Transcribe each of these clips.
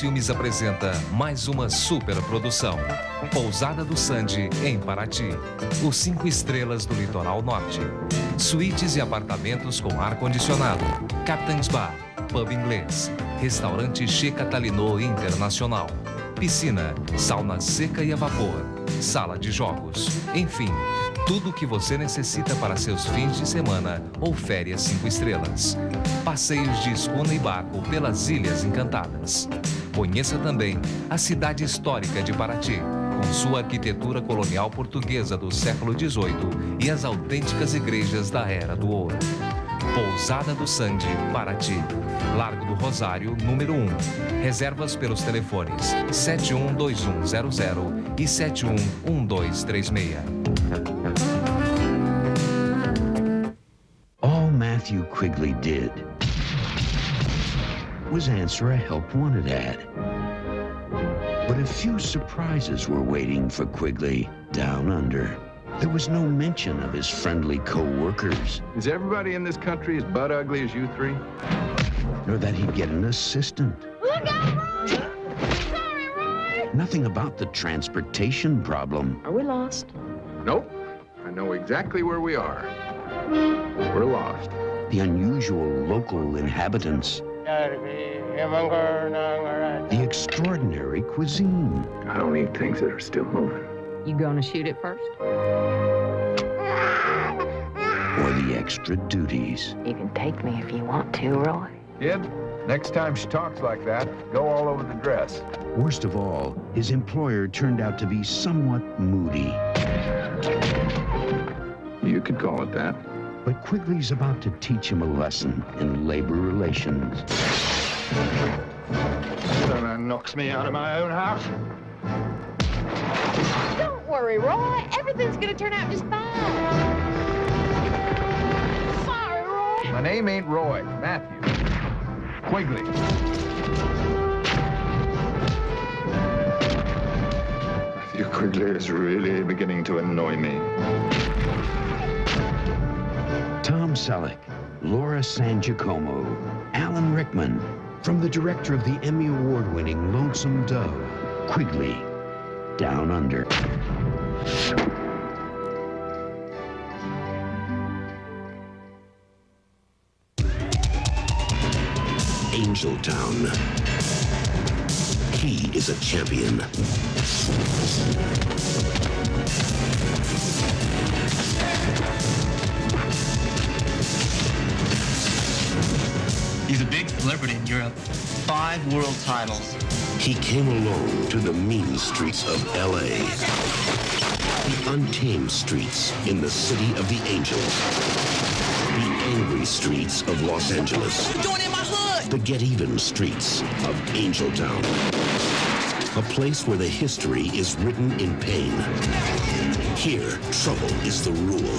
Filmes apresenta mais uma super produção. Pousada do Sandy, em Paraty. Os 5 estrelas do litoral norte. Suítes e apartamentos com ar-condicionado. Captain's Bar, pub inglês. Restaurante Che Catalino Internacional. Piscina, sauna seca e a vapor. Sala de jogos. Enfim, tudo o que você necessita para seus fins de semana ou férias 5 estrelas. Passeios de escuna e barco pelas Ilhas Encantadas. Conheça também a cidade histórica de Paraty, com sua arquitetura colonial portuguesa do século XVIII e as autênticas igrejas da Era do Ouro. Pousada do Sandy, Paraty. Largo do Rosário, número 1. Reservas pelos telefones 712100 e 711236. All Matthew Quigley did was answer a help wanted ad. But a few surprises were waiting for Quigley down under. There was no mention of his friendly co-workers. Is everybody in this country as butt ugly as you three? Nor that he'd get an assistant. Look out, Roy! Sorry, Roy! Nothing about the transportation problem. Are we lost? Nope. I know exactly where we are. We're lost. The unusual local inhabitants. The extraordinary cuisine. I don't eat things that are still moving. You gonna shoot it first? Or the extra duties. You can take me if you want to, Roy. Kid, next time she talks like that, go all over the dress. Worst of all, his employer turned out to be somewhat moody. You could call it that. But Quigley's about to teach him a lesson in labor relations. That knocks me out of my own house. Don't worry, Roy. Everything's gonna turn out just fine. Sorry, Roy. My name ain't Roy, Matthew. Quigley. Matthew Quigley is really beginning to annoy me. Tom Selleck, Laura San Giacomo, Alan Rickman, from the director of the Emmy Award-winning Lonesome Dove, Quigley, Down Under. Angeltown. He is a champion. He's a big celebrity in Europe. 5 world titles. He came alone to the mean streets of L.A. The untamed streets in the city of the angels. The angry streets of Los Angeles. What you doing in my hood? The get-even streets of Angeltown. A place where the history is written in pain. Here, trouble is the rule.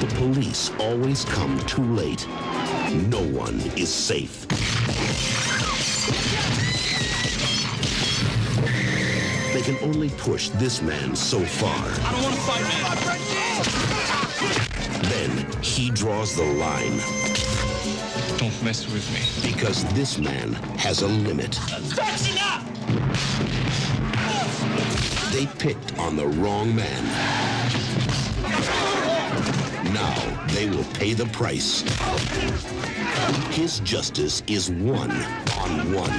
The police always come too late. No one is safe. They can only push this man so far. I don't want to fight, man. Then he draws the line. Don't mess with me. Because this man has a limit. Fasten up! They picked on the wrong man. Now they will pay the price. His justice is 1-on-1.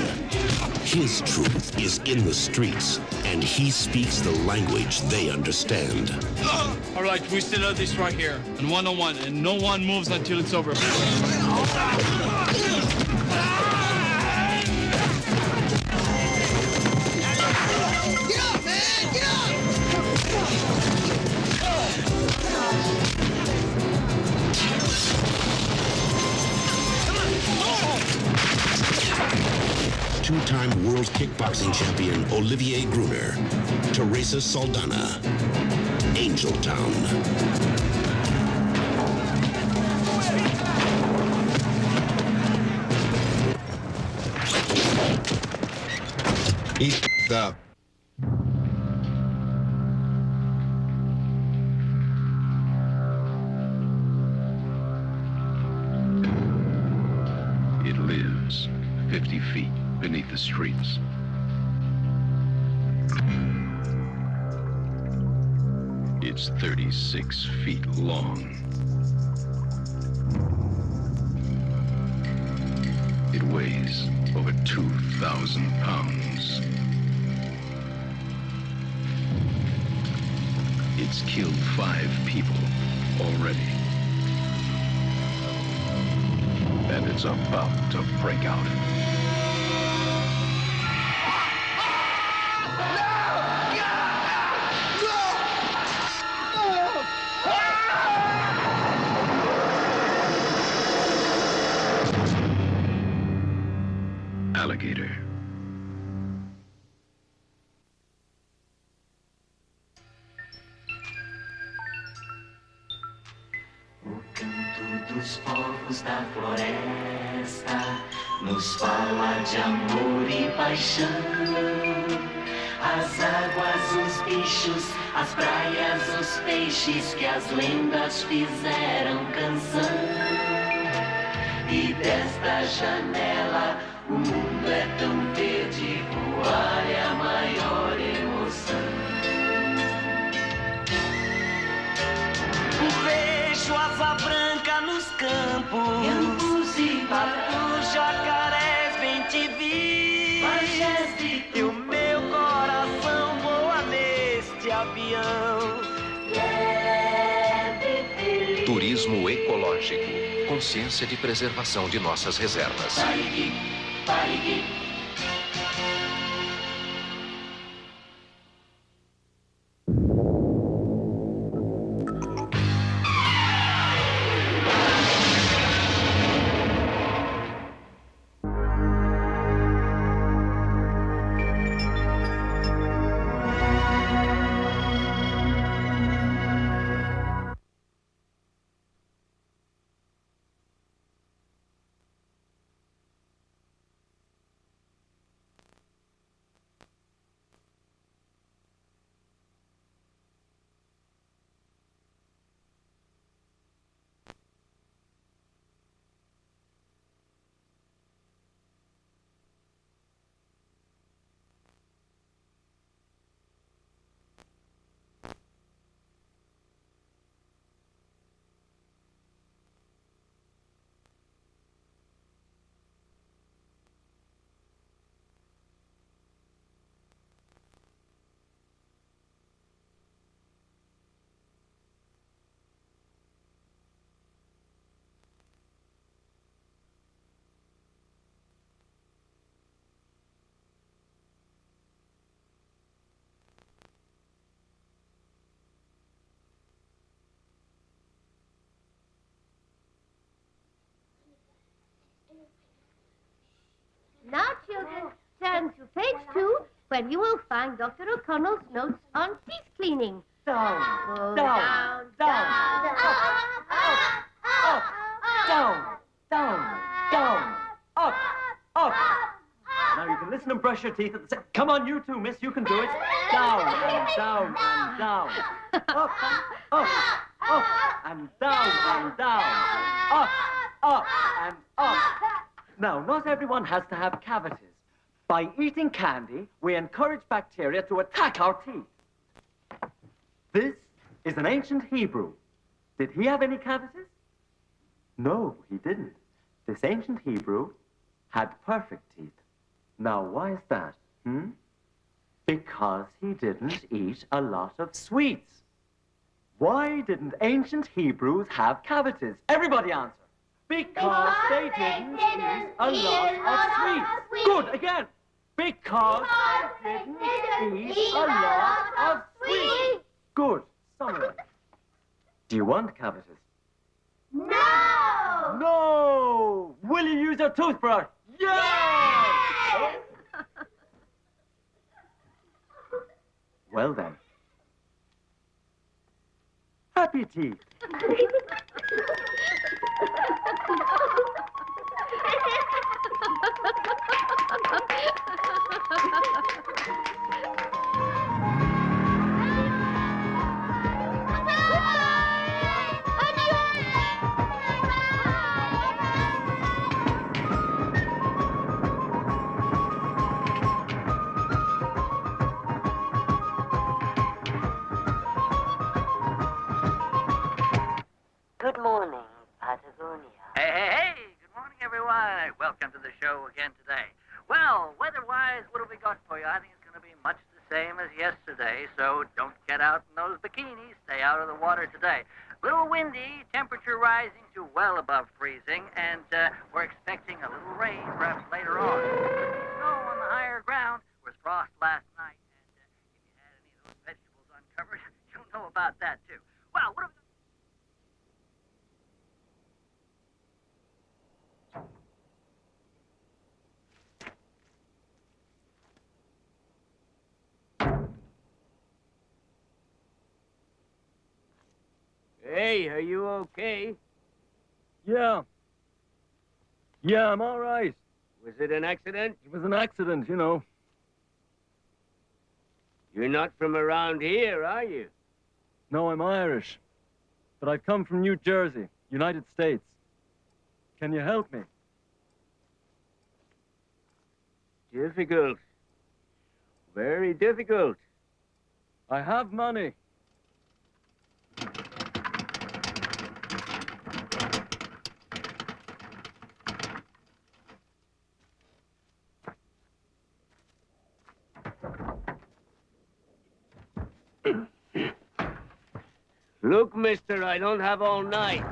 His truth is in the streets, and he speaks the language they understand. All right, we still have this right here, and 1-on-1, and no one moves until it's over. Get up, man! Get up! 2-time world kickboxing champion Olivier Gruner, Teresa Saldana, Angeltown. He's up. It lives 50 feet beneath the streets. It's 36 feet long. It weighs over 2,000 pounds. It's killed 5 people already. And it's about to break out. Alligator. O canto dos povos da floresta nos fala de amor e paixão. As águas, os bichos, as praias, os peixes que as lendas fizeram canção. E desta janela o mundo é tão verde, voar é a maior emoção. Vejo asa branca nos campos e patos, jacarés, bem te vi. E o meu coração voa neste avião. Turismo ecológico. Consciência de preservação de nossas reservas. Pare. Now, children, turn to page 2, where you will find Dr. O'Connell's notes on teeth cleaning. Down, Go down, down, down, up, up. Now you can listen and brush your teeth at the same. Come on, you two, miss, you can do it. Down and down and down. Up, and down and down. Up and up. Now, not everyone has to have cavities. By eating candy, we encourage bacteria to attack our teeth. This is an ancient Hebrew. Did he have any cavities? No, he didn't. This ancient Hebrew had perfect teeth. Now, why is that? Because he didn't eat a lot of sweets. Why didn't ancient Hebrews have cavities? Everybody answer. Because they didn't eat a lot of sweets. Good, again. Because they didn't eat a lot of sweets. Good. Summarize. Do you want cavities? No! No! Will you use your toothbrush? Yes! Well then. Happy teeth. morning, Patagonia. Hey, hey, hey! Good morning, everyone. Welcome to the show again today. Well, weather-wise, what have we got for you? I think it's going to be much the same as yesterday, so don't get out in those bikinis. Stay out of the water today. Little windy, temperature rising to well above freezing, and we're expecting a little rain perhaps later on. Snow on the higher ground was frost last night, and if you had any of those vegetables uncovered, you'll know about that too. Well, what have we got? Hey, are you okay? Yeah. Yeah, I'm all right. Was it an accident? It was an accident, you know. You're not from around here, are you? No, I'm Irish. But I've come from New Jersey, United States. Can you help me? Difficult. Very difficult. I have money. Look, mister, I don't have all night.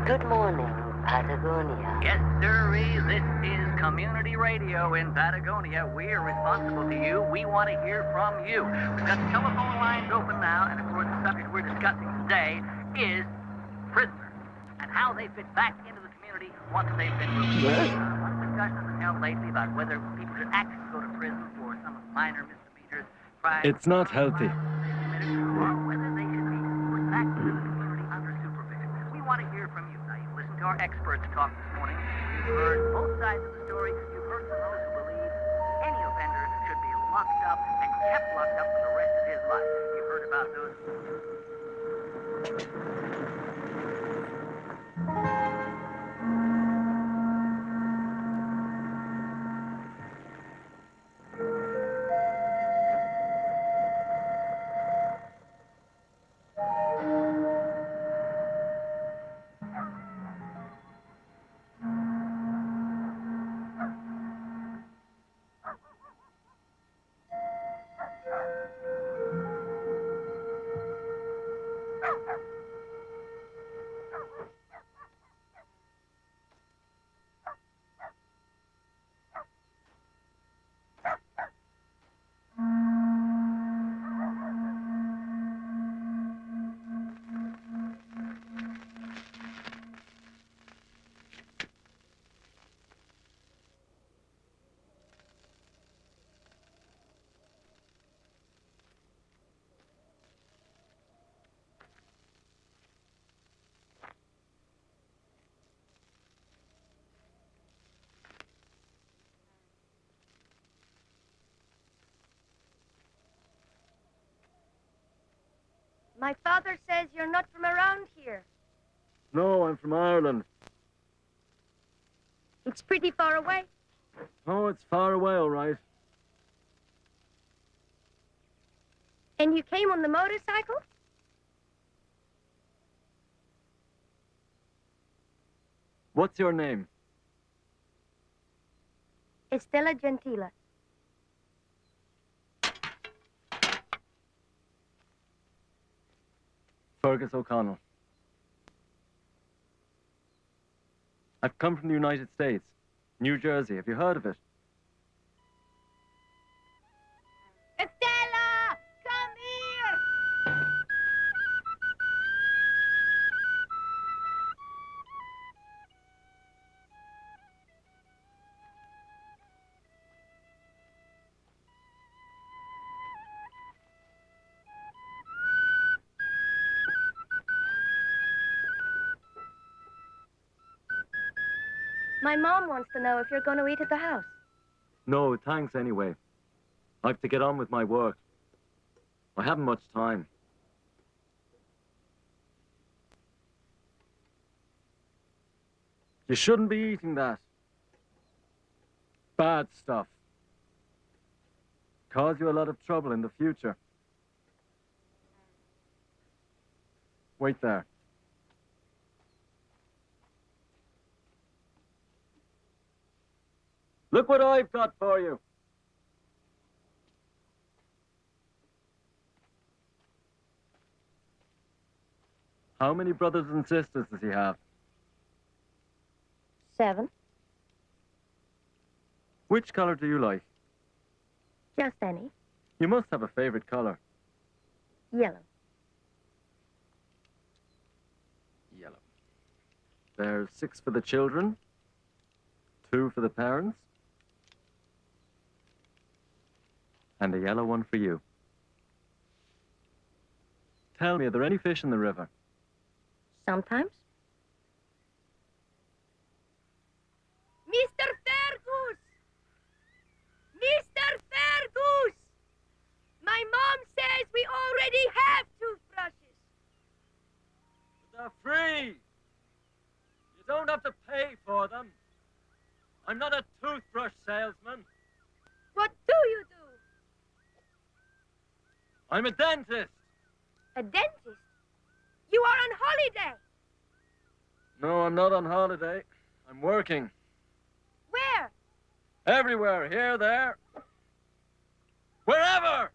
Good morning, Patagonia. Yes, sirree, this is community radio in Patagonia. We're responsible to you. We want to hear from you. We've got the telephone lines open now, and of course the subject we're discussing today is prisoners and how they fit back into the community once they've been released. A lot of discussions have been held lately about whether people should actually go to prison for some of the minor misdemeanors, crimes. It's not healthy. Or whether they should be put back into the community under supervision. We want to hear from you. Now, you've listened to our experts talk this morning. You've heard both sides of the story. You've heard from those who believe any offender should be locked up and kept locked up for the rest of his life. You've heard about those. My father says you're not from around here. No, I'm from Ireland. It's pretty far away. Oh, it's far away, all right. And you came on the motorcycle? What's your name? Estela Gentila. Fergus O'Connell. I've come from the United States. New Jersey. Have you heard of it? Estela, come here! My mom wants to know if you're going to eat at the house. No, thanks anyway. I have to get on with my work. I haven't much time. You shouldn't be eating that. Bad stuff. Cause you a lot of trouble in the future. Wait there. Look what I've got for you. How many brothers and sisters does he have? 7. Which color do you like? Just any. You must have a favorite color. Yellow. Yellow. There's 6 for the children, 2 for the parents, and a yellow one for you. Tell me, are there any fish in the river? Sometimes. Mr. Fergus! Mr. Fergus! My mom says we already have toothbrushes. They're free. You don't have to pay for them. I'm not a toothbrush salesman. What do you do? I'm a dentist. A dentist? You are on holiday. No, I'm not on holiday. I'm working. Where? Everywhere. Here, there. Wherever!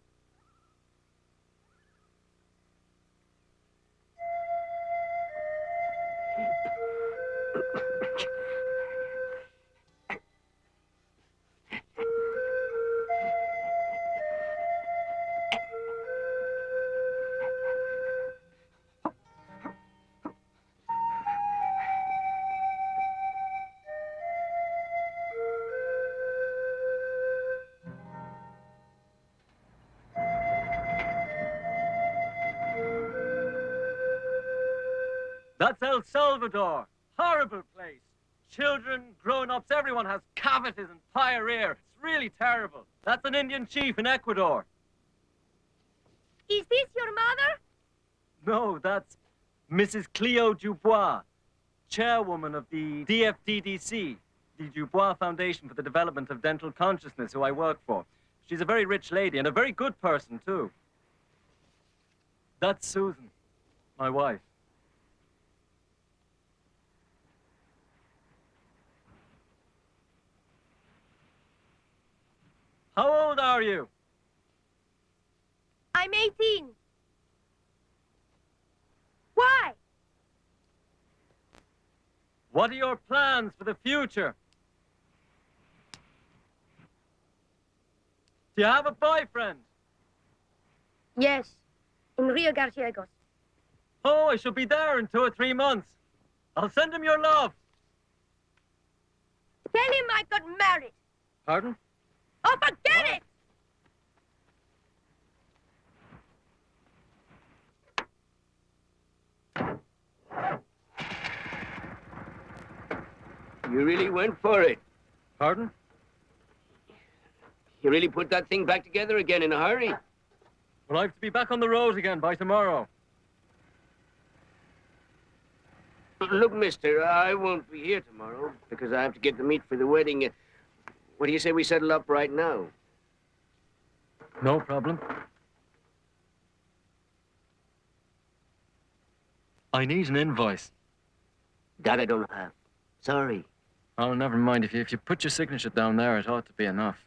That's El Salvador. Horrible place. Children, grown-ups, everyone has cavities and diarrhea. It's really terrible. That's an Indian chief in Ecuador. Is this your mother? No, that's Mrs. Cleo Dubois, chairwoman of the DFDDC, the Dubois Foundation for the Development of Dental Consciousness, who I work for. She's a very rich lady and a very good person, too. That's Susan, my wife. How old are you? I'm 18. Why? What are your plans for the future? Do you have a boyfriend? Yes, in Rio Gallegos. Oh, I shall be there in 2 or 3 months. I'll send him your love. Tell him I got married. Pardon? Oh, forget it! You really went for it. Pardon? You really put that thing back together again in a hurry. Well, I have to be back on the road again by tomorrow. Look, mister, I won't be here tomorrow because I have to get the meat for the wedding. What do you say we settle up right now? No problem. I need an invoice. That I don't have. Sorry. Oh, never mind. If you put your signature down there, it ought to be enough.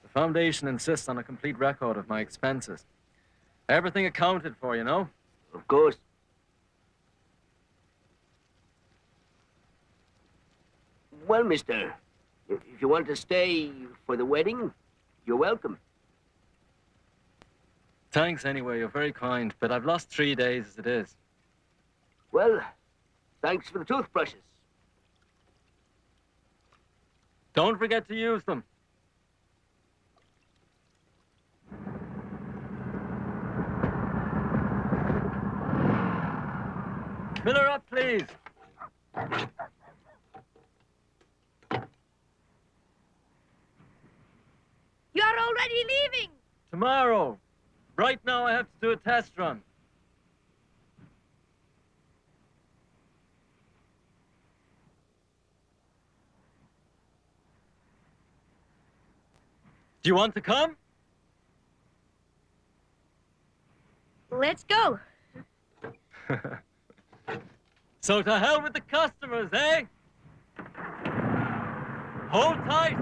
The foundation insists on a complete record of my expenses. Everything accounted for, you know? Of course. Well, mister, if you want to stay for the wedding, you're welcome. Thanks anyway, you're very kind, but I've lost 3 days as it is. Well, thanks for the toothbrushes. Don't forget to use them. Fill her up, please. You're already leaving. Tomorrow. Right now I have to do a test run. Do you want to come? Let's go. So to hell with the customers, eh? Hold tight.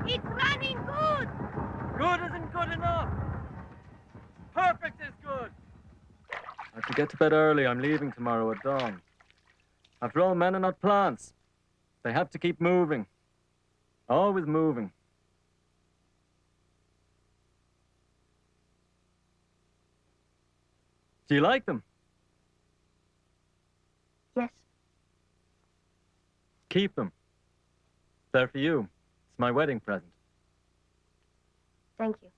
It's running good. Good isn't good enough. Perfect is good. I have to get to bed early. I'm leaving tomorrow at dawn. After all, men are not plants. They have to keep moving. Always moving. Do you like them? Yes. Keep them. They're for you. It's my wedding present. Thank you.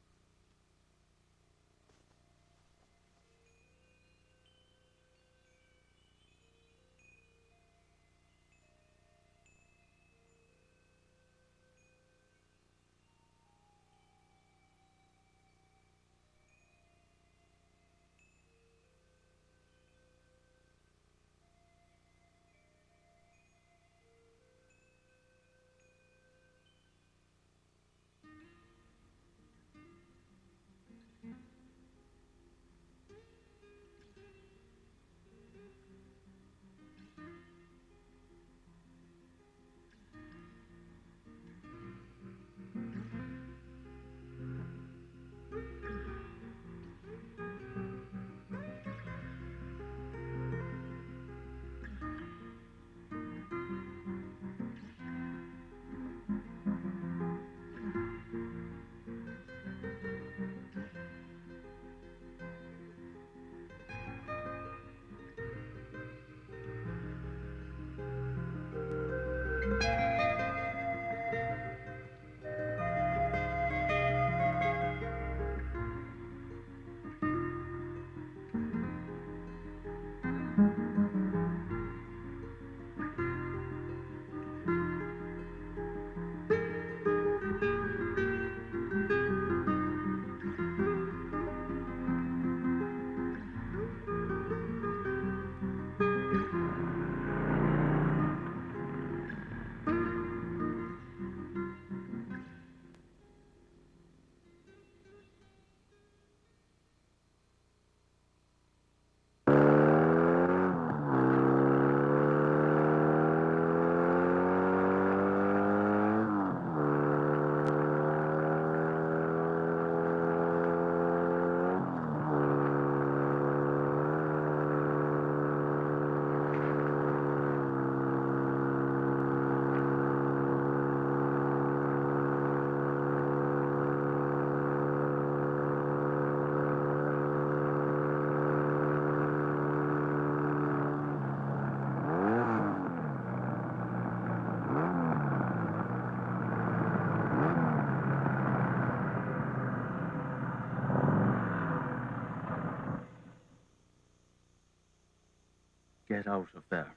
Get out of there.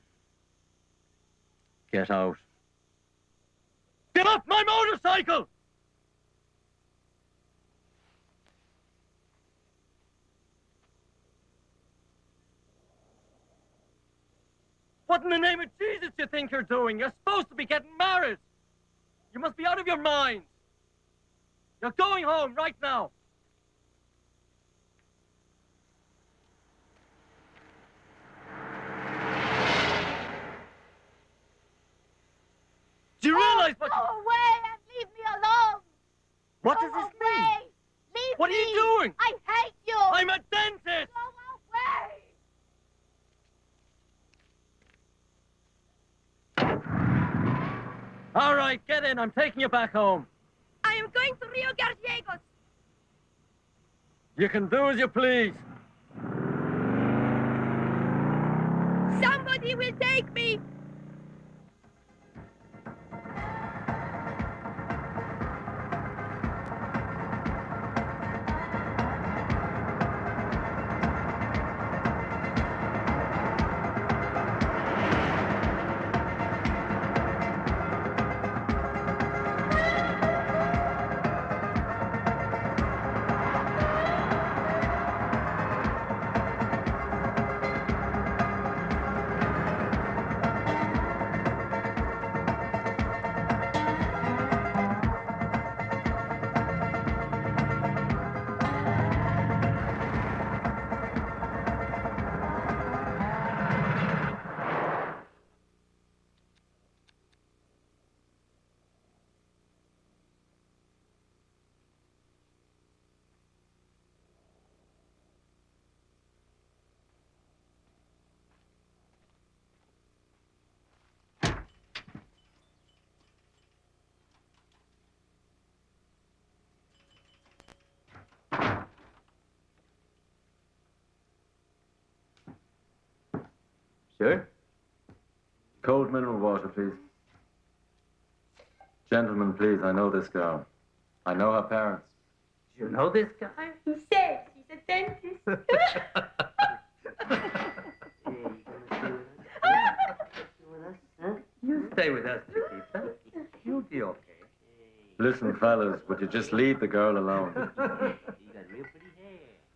Get out. Get off my motorcycle! What in the name of Jesus do you think you're doing? You're supposed to be getting married. You must be out of your mind. You're going home right now. Do you realize what... Go away and leave me alone! What Go does this away. mean? Leave What me. are you doing? I hate you! I'm a dentist! Go away! All right, get in. I'm taking you back home. I am going to Rio Gallegos. You can do as you please. Somebody will take me. Sure. Cold mineral water, please. Gentlemen, please, I know this girl. I know her parents. You know this guy? He says he's a dentist. You stay with us, Chiquita. You'll be okay. Listen, fellas, would you just leave the girl alone?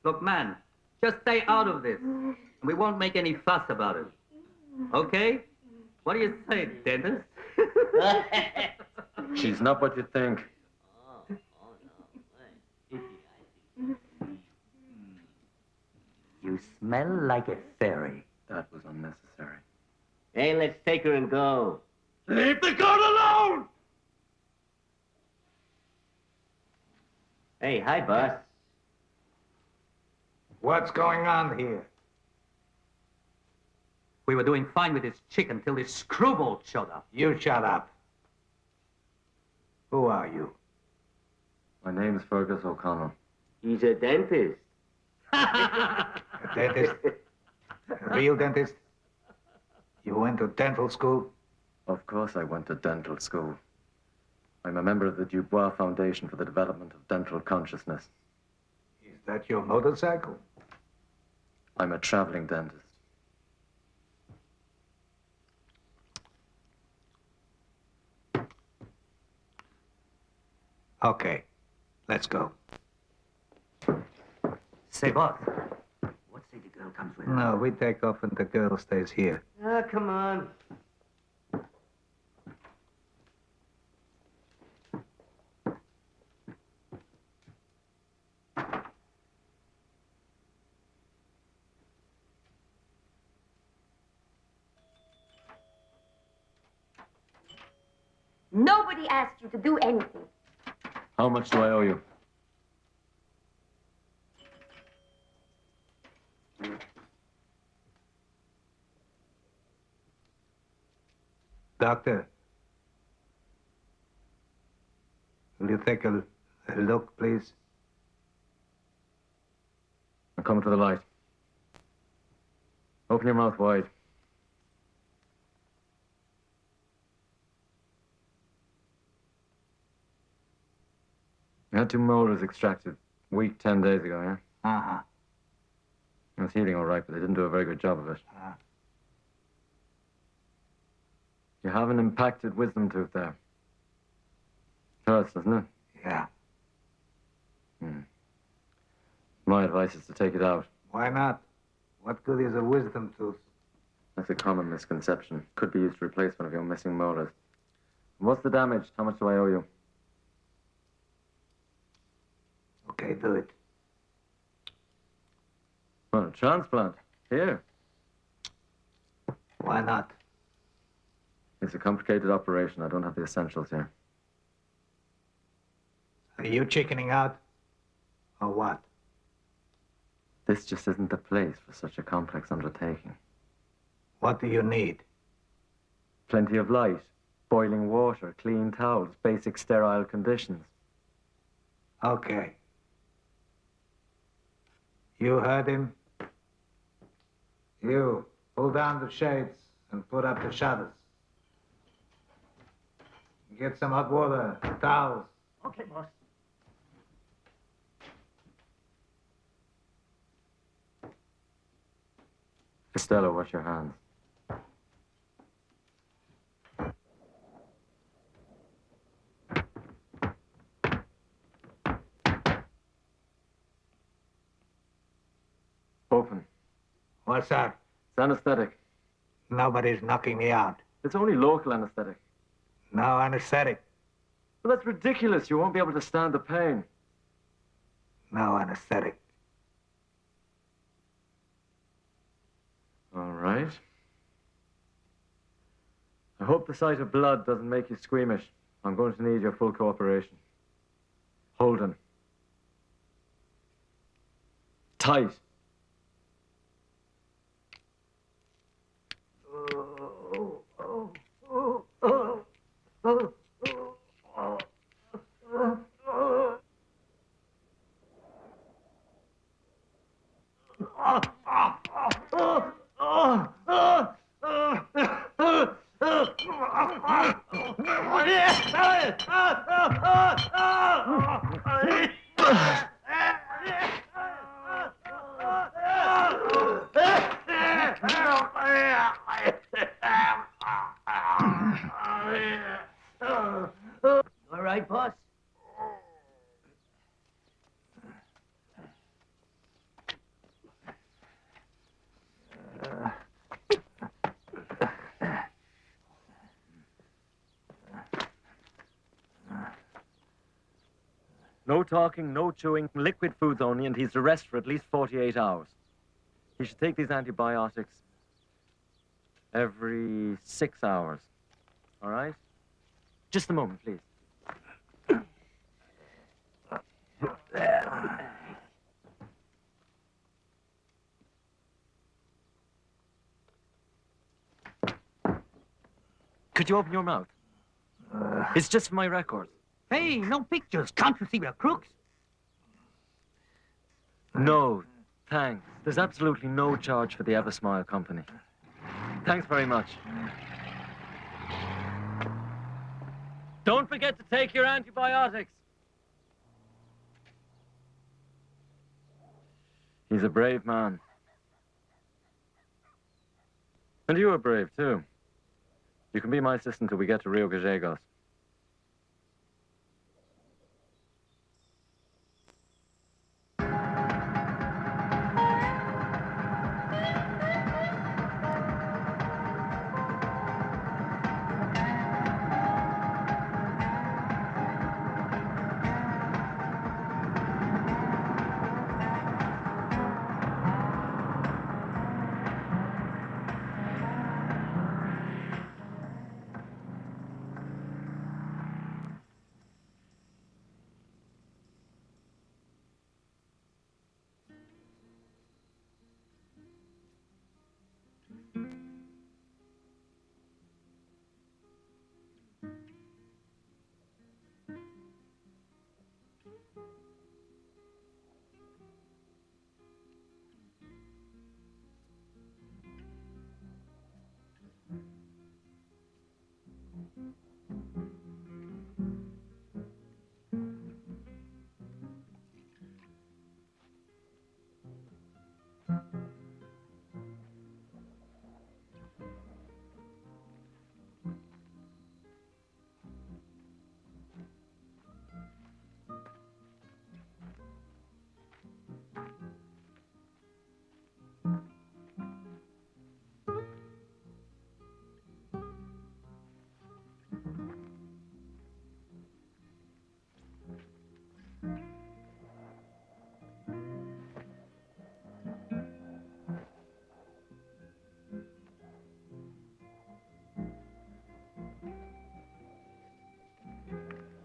Look, man, just stay out of this. We won't make any fuss about it. Okay? What do you say, dentist? She's not what you think. You smell like a fairy. That was unnecessary. Hey, let's take her and go. Leave the girl alone! Hey, hi, boss. What's going on here? We were doing fine with this chick until this screwball showed up. You shut up. Who are you? My name's Fergus O'Connell. He's a dentist. A dentist? A real dentist? You went to dental school? Of course I went to dental school. I'm a member of the Dubois Foundation for the Development of Dental Consciousness. Is that your motorcycle? I'm a traveling dentist. Okay, let's go. Say, boss, what say the girl comes with? No, we take off and the girl stays here. Ah, come on. Nobody asked you to do anything. How much do I owe you? Doctor, will you take a look, please? Now come to the light. Open your mouth wide. You had 2 molars extracted a week, 10 days ago, yeah? Uh-huh. It's healing all right, but they didn't do a very good job of it. have an impacted wisdom tooth there. Hurts, doesn't it? Yeah. My advice is to take it out. Why not? What good is a wisdom tooth? That's a common misconception. Could be used to replace one of your missing molars. What's the damage? How much do I owe you? Okay, do it. Well, a transplant. Here. Why not? It's a complicated operation. I don't have the essentials here. Are you chickening out? Or what? This just isn't the place for such a complex undertaking. What do you need? Plenty of light, boiling water, clean towels, basic sterile conditions. Okay. You heard him? You, pull down the shades and put up the shutters. Get some hot water, towels. Okay, boss. Estela, wash your hands. Open. What's that? It's anesthetic. Nobody's knocking me out. It's only local anesthetic. No anesthetic. Well, that's ridiculous. You won't be able to stand the pain. No anesthetic. All right. I hope the sight of blood doesn't make you squeamish. I'm going to need your full cooperation. Hold him. Tight. All right, boss? No talking, no chewing, liquid foods only, and he's to rest for at least 48 hours. He should take these antibiotics every 6 hours. All right? Just a moment, please. Could you open your mouth? It's just for my records. Hey, no pictures. Can't you see we're crooks? No, thanks. There's absolutely no charge for the Eversmile company. Thanks very much. Don't forget to take your antibiotics. He's a brave man. And you are brave, too. You can be my assistant till we get to Rio Gallegos.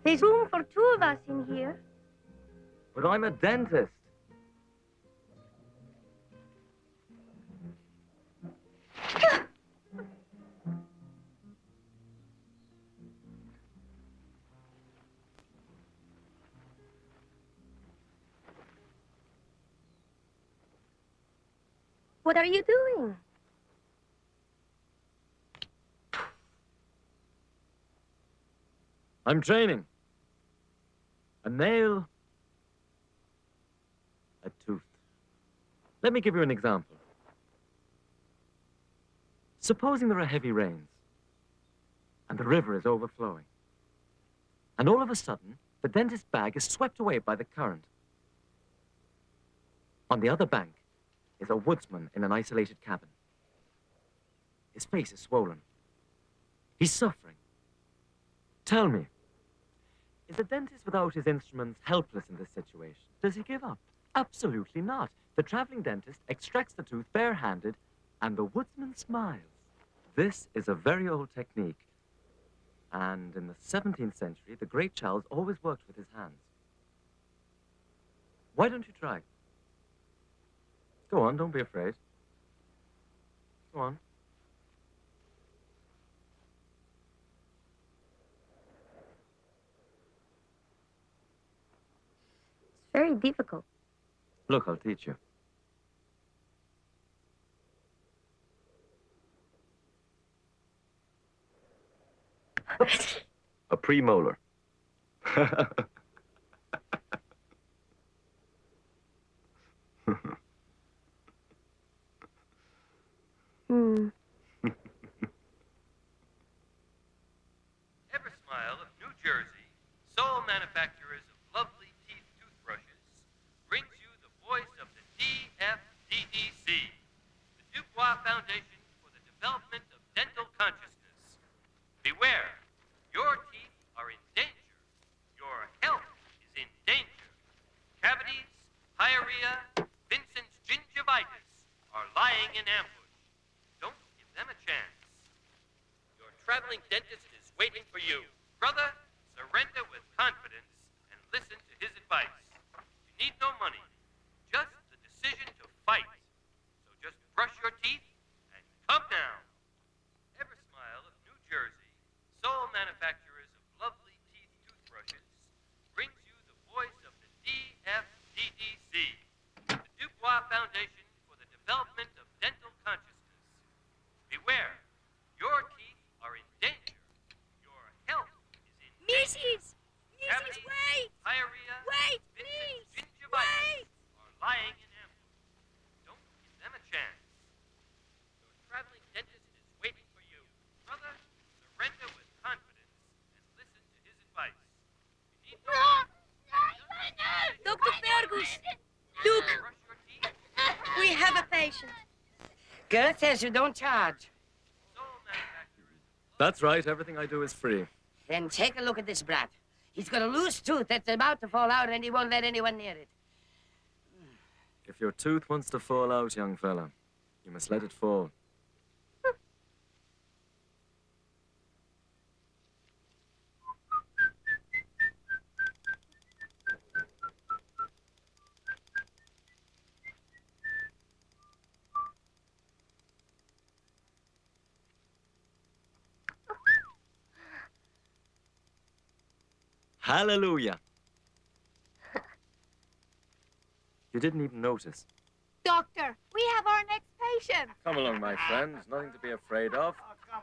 There's room for two of us in here. But I'm a dentist. What are you doing? I'm training. A nail, a tooth. Let me give you an example. Supposing there are heavy rains, and the river is overflowing, and all of a sudden, the dentist's bag is swept away by the current. On the other bank is a woodsman in an isolated cabin. His face is swollen. He's suffering. Tell me, is the dentist without his instruments helpless in this situation? Does he give up? Absolutely not. The traveling dentist extracts the tooth barehanded, and the woodsman smiles. This is a very old technique. And in the 17th century, the great Charles always worked with his hands. Why don't you try? Go on, don't be afraid. Go on. It's very difficult. Look, I'll teach you. A premolar. Eversmile of New Jersey, sole manufacturers of lovely teeth toothbrushes, brings you the voice of the DFDDC, the Dubois Foundation for the Development of Dental Consciousness. Beware, your teeth are in danger. Your health is in danger. Cavities, diarrhea, Vincent's gingivitis are lying in ambush. Don't give them a chance. Your traveling dentist is waiting for you. Brother, surrender with confidence and listen to his advice. You need no money, just the decision to fight. So just brush your teeth and come down. Eversmile of New Jersey, sole manufacturers of lovely teeth toothbrushes, brings you the voice of the DFDDC, the Dubois Foundation for the Development of Dental Consciousness. Beware, your teeth are in danger. Your health is in danger. Mrs., wait! Diarrhea, Wait, Vincent's please! gingivitis are lying in ambush. Don't give them a chance. Your traveling dentist is waiting for you. Brother, surrender with confidence and listen to his advice. You need no Dr. Fergus! Look! brush your teeth. We have a patient. Girl says you don't charge. That's right, everything I do is free. Then take a look at this brat. He's got a loose tooth that's about to fall out, and he won't let anyone near it. If your tooth wants to fall out, young fella, you must let it fall. Hallelujah. You didn't even notice. Doctor, we have our next patient. Come along, my friends. Nothing to be afraid of.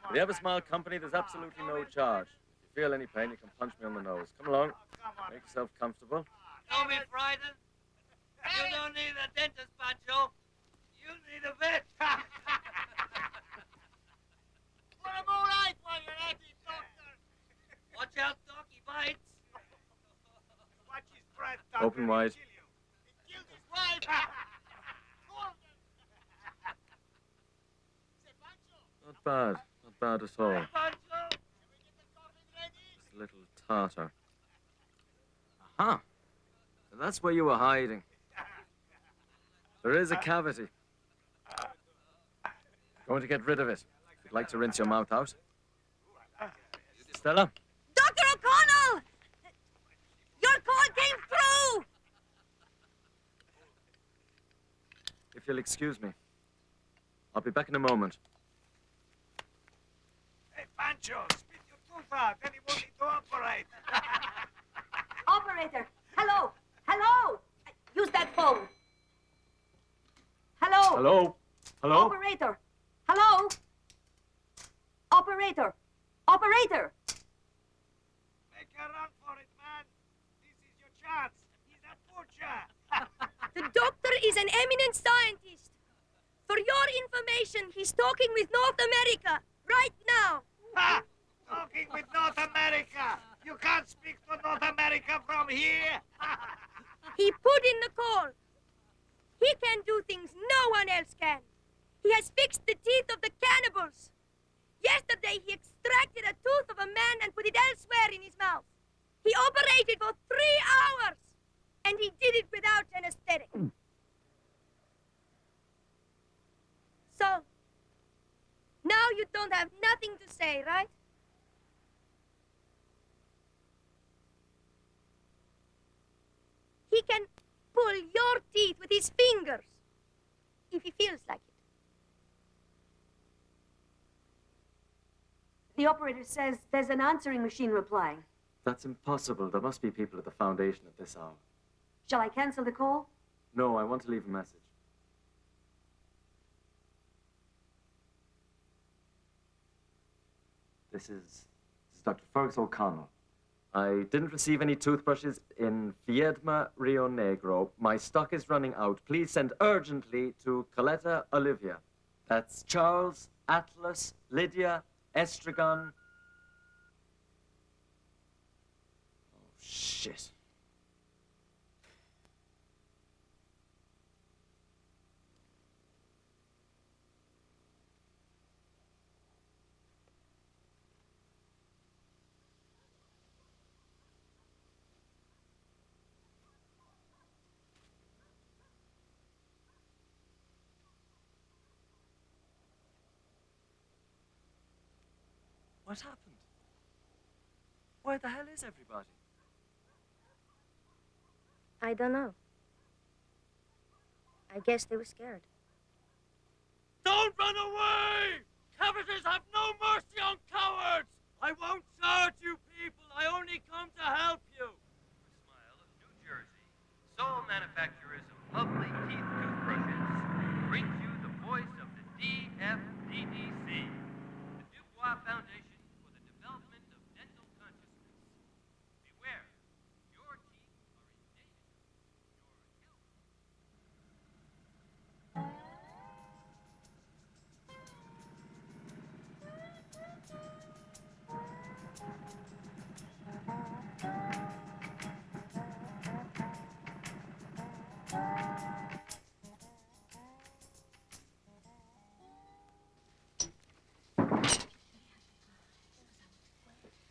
For the Eversmile company, there's absolutely no charge. If you feel any pain, you can punch me on the nose. Come along. Make yourself comfortable. Don't be frightened. You don't need a dentist, Pancho. You need a vet. Put him all right while you're at it, doctor. Watch out, Doc. He bites. Watch his breath, doctor. Open wide. He killed his wife. Not bad. Not bad at all. Pancho. Just a little tartar. Aha. So that's where you were hiding. There is a cavity. Going to get rid of it. If you'd like to rinse your mouth out. Stella? Dr. O'Connell! if you'll excuse me. I'll be back in a moment. Hey, Pancho, spit your tooth out. Anyone need to operate? Operator, hello, hello. Use that phone. Hello. Hello? Hello? Operator, hello. Operator, operator. Make a run for it, man. This is your chance. He's a butcher. The doctor is an eminent scientist. For your information, he's talking with North America right now. Ha! Talking with North America. You can't speak to North America from here. He put in the call. He can do things no one else can. He has fixed the teeth of the cannibals. Yesterday, he extracted a tooth of a man and put it elsewhere in his mouth. He operated for 3 hours, and he did it without anesthetic. So, now you don't have nothing to say, right? He can pull your teeth with his fingers, if he feels like it. The operator says there's an answering machine replying. That's impossible. There must be people at the foundation at this hour. Shall I cancel the call? No, I want to leave a message. This is Dr. Fergus O'Connell. I didn't receive any toothbrushes in Viedma, Rio Negro. My stock is running out. Please send urgently to Coletta Olivia. That's Charles, Atlas, Lydia, Estragon. Oh, shit. What happened? Where the hell is everybody? I don't know. I guess they were scared. Don't run away! Covetous have no mercy on cowards! I won't charge you people. I only come to help you. Eversmile of New Jersey, sole manufacturers of lovely teeth toothbrushes, brings you the voice of the DFDDC, the Dubois Foundation for the Development of Dental Consciousness. Beware, your teeth are in danger. Your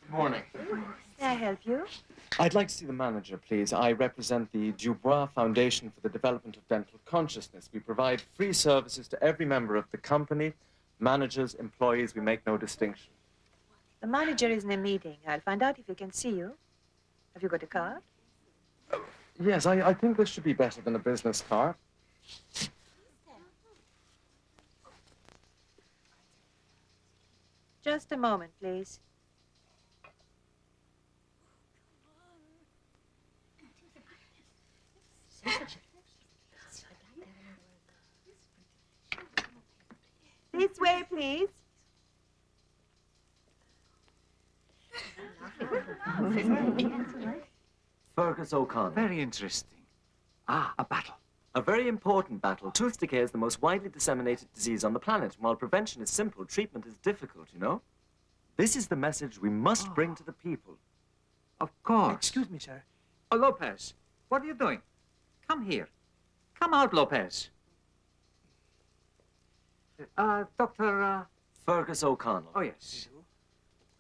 Good morning. May I help you? I'd like to see the manager, please. I represent the Dubois Foundation for the Development of Dental Consciousness. We provide free services to every member of the company. Managers, employees, we make no distinction. The manager is in a meeting. I'll find out if he can see you. Have you got a card? Yes, I think this should be better than a business card. Just a moment, please. This way, please. Fergus O'Connell. Very interesting. Ah, a battle. A very important battle. Tooth decay is the most widely disseminated disease on the planet. While prevention is simple, treatment is difficult, you know? This is the message we must bring to the people. Of course. Excuse me, sir. Oh, Lopez, what are you doing? Come here. Come out, Lopez. Dr. Fergus O'Connell. Oh, yes.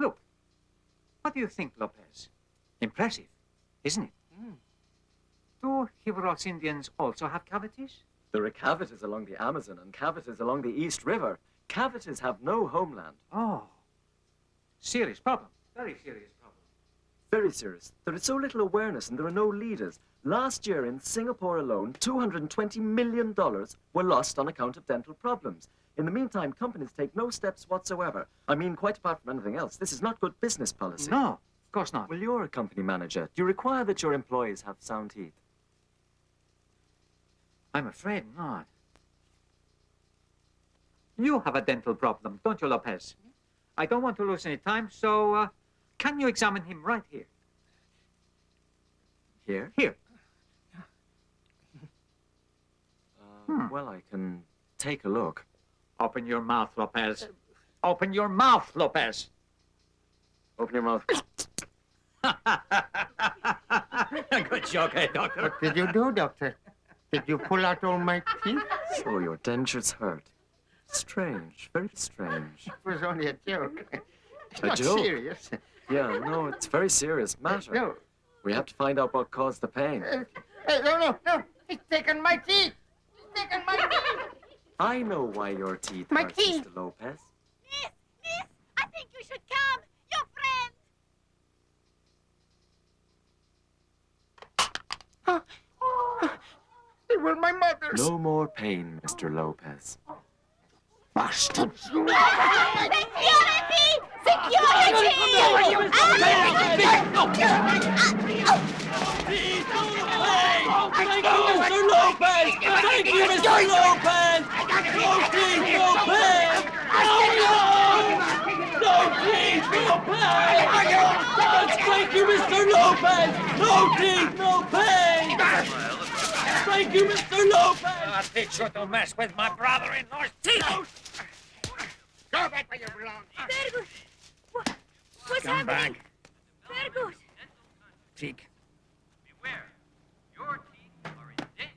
Look, what do you think, Lopez? Impressive, isn't it? Do Hivaros Indians also have cavities? There are cavities along the Amazon and cavities along the East River. Cavities have no homeland. Oh, serious problem. Very serious problem. very serious. There is so little awareness and there are no leaders. Last year in Singapore alone, $220 million were lost on account of dental problems. In the meantime, companies take no steps whatsoever. I mean, quite apart from anything else, this is not good business policy. No, of course not. Well, you're a company manager. Do you require that your employees have sound teeth? I'm afraid not. You have a dental problem, don't you, Lopez? I don't want to lose any time, so can you examine him right here? Here? Here. Well, I can take a look. Open your mouth, Lopez. Open your mouth, Lopez. Open your mouth. Good joke, eh, Doctor? What did you do, Doctor? Did you pull out all my teeth? So your dentures hurt. Strange, very strange. It was only a joke. It's A not joke? serious. Yeah, no, it's a very serious matter. No. We have to find out what caused the pain. No. He's taken my teeth. He's taken my teeth. I know why your teeth My hurt, teeth. Mr. Lopez. Miss, I think you should come. Your friend. They were my mother's. No more pain, Mr. Lopez. Bastards. Security! Thank you, Mr. Lopez! Thank you, Mr. Lopez! No teeth, no pain! No teeth, no pain! Thank you, Mr. Lopez! No teeth, no pain! Thank you, Mr. Lopez! I'll teach you to mess with my brother-in-law's teeth! Go back where you belong. Fergus! What's Come happening? back. Fergus! Cheek. Beware, your teeth are in danger.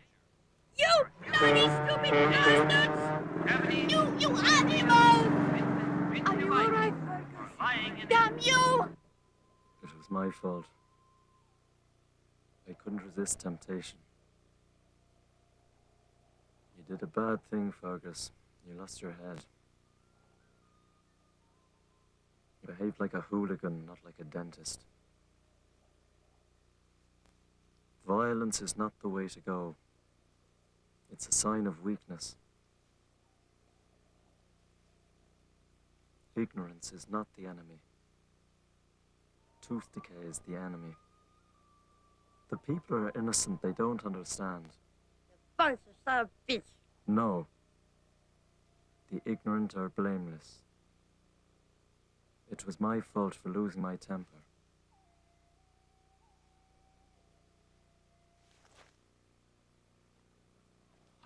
You bloody stupid bastards! Cavities You animal! are Are you all right, Fergus? lying in Damn you! It was my fault. I couldn't resist temptation. You did a bad thing, Fergus. You lost your head. You behaved like a hooligan, not like a dentist. Violence is not the way to go. It's a sign of weakness. Ignorance is not the enemy. Tooth decay is the enemy. The people are innocent, they don't understand. Bunch of son of a bitch. No. The ignorant are blameless. It was my fault for losing my temper.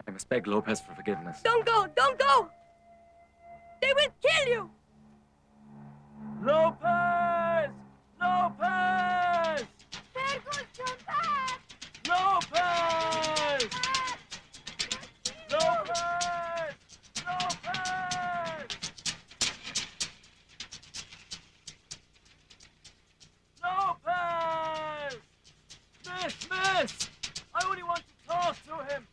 I must beg Lopez for forgiveness. Don't go! Don't go! They will kill you! Lopez! Lopez! Fergus, come back! Lopez! Lopez! Lopez! Lopez! Miss! I only want to talk to him.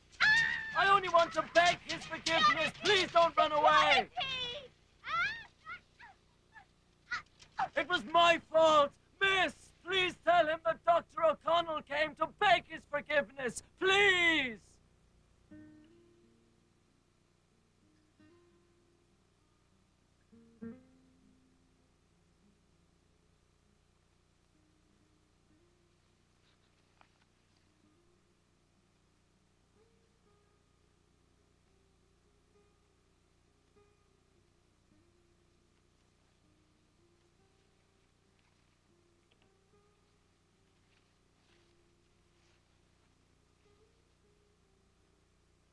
I only want to beg his forgiveness. Please don't run away. It was my fault. Miss, please tell him that Dr. O'Connell came to beg his forgiveness. Please.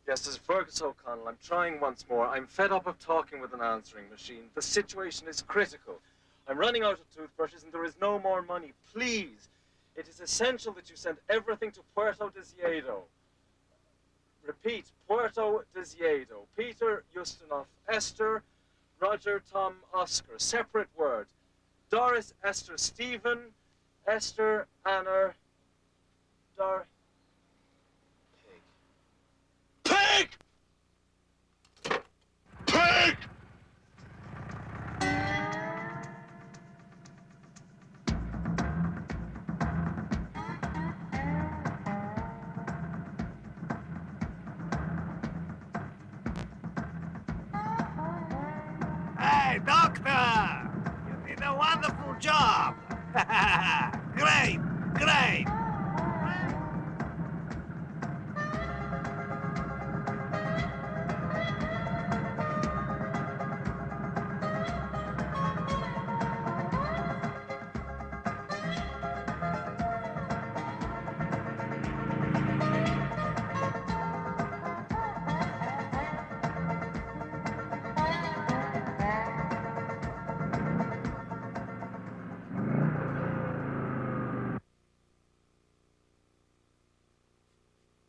Yes, this is Fergus O'Connell. I'm trying once more. I'm fed up of talking with an answering machine. The situation is critical. I'm running out of toothbrushes and there is no more money. Please, it is essential that you send everything to Puerto Desiedo. Repeat, Puerto Desiedo. Peter Ustinov, Esther, Roger, Tom, Oscar. Separate word. Doris, Esther, Stephen, Esther, Anna, Pig! Pig! job. Great, great.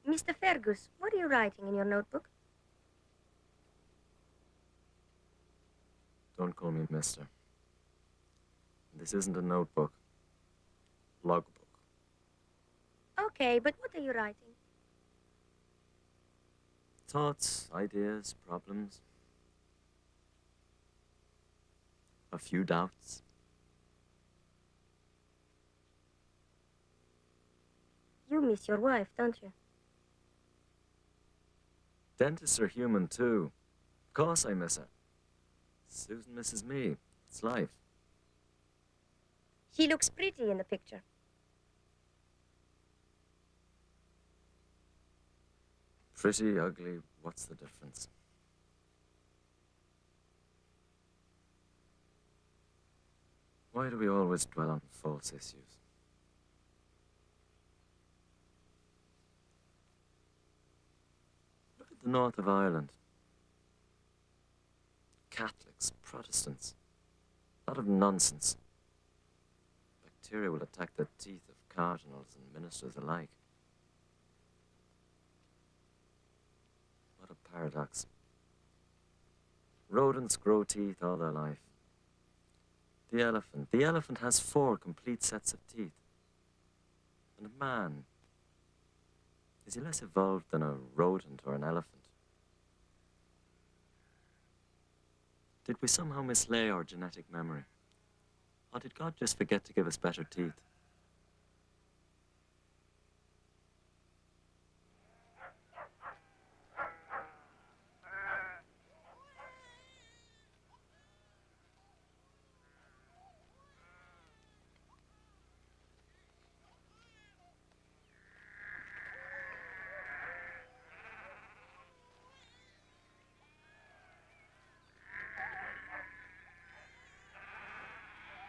Mr. Fergus, what are you writing in your notebook? Don't call me mister. This isn't a notebook. Logbook. Okay, but what are you writing? Thoughts, ideas, problems. A few doubts. You miss your wife, don't you? Dentists are human, too. Of course I miss her. Susan misses me. It's life. She looks pretty in the picture. Pretty, ugly, what's the difference? Why do we always dwell on false issues? Look at the north of Ireland. Catholics, Protestants, a lot of nonsense. Bacteria will attack the teeth of cardinals and ministers alike. What a paradox. Rodents grow teeth all their life. The elephant has 4 complete sets of teeth. And a man, is he less evolved than a rodent or an elephant? Did we somehow mislay our genetic memory? Or did God just forget to give us better teeth?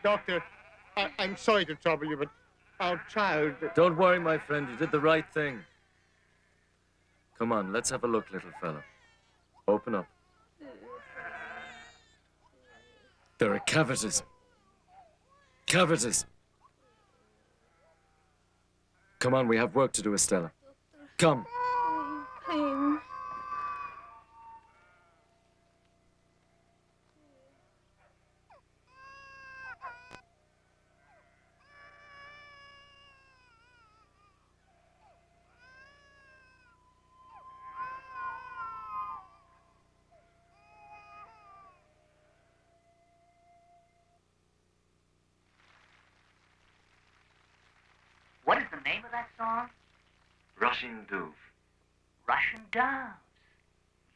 Doctor, I'm sorry to trouble you, but our child... Don't worry, my friend. You did the right thing. Come on, let's have a look, little fella. Open up. There are cavities. Cavities. Come on, we have work to do, Estela. Come. Pain. What is the name of that song? Rushing Dove. Russian Doves.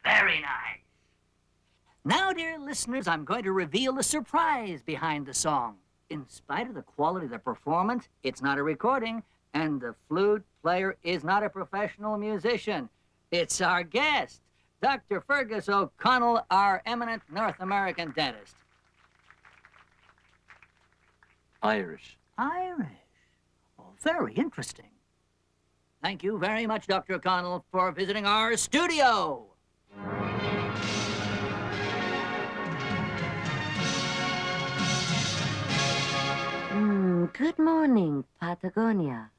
Very nice. Now, dear listeners, I'm going to reveal the surprise behind the song. In spite of the quality of the performance, it's not a recording, and the flute player is not a professional musician. It's our guest, Dr. Fergus O'Connell, our eminent North American dentist. Irish. Irish. Oh, very interesting. Thank you very much, Dr. O'Connell, for visiting our studio. Good morning, Patagonia.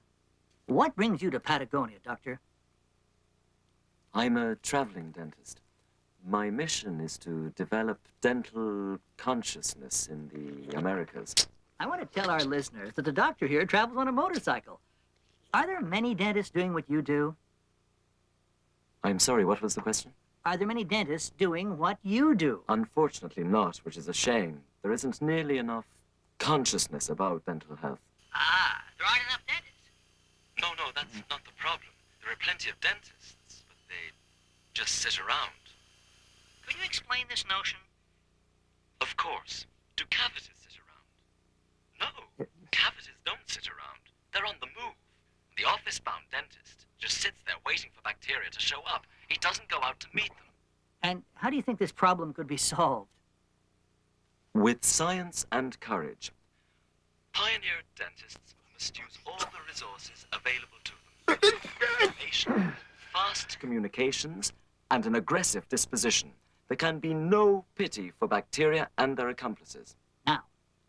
What brings you to Patagonia, Doctor? I'm a traveling dentist. My mission is to develop dental consciousness in the Americas. I want to tell our listeners that the doctor here travels on a motorcycle. Are there many dentists doing what you do? I'm sorry, what was the question? Are there many dentists doing what you do? Unfortunately not, which is a shame. There isn't nearly enough consciousness about dental health. Ah, there aren't enough dentists. No, that's not the problem. There are plenty of dentists, but they just sit around. Could you explain this notion? Of course. Do cavities sit around? No. show up. He doesn't go out to meet them. And how do you think this problem could be solved? With science and courage. Pioneer dentists must use all the resources available to them. Information, fast communications, and an aggressive disposition. There can be no pity for bacteria and their accomplices. Now,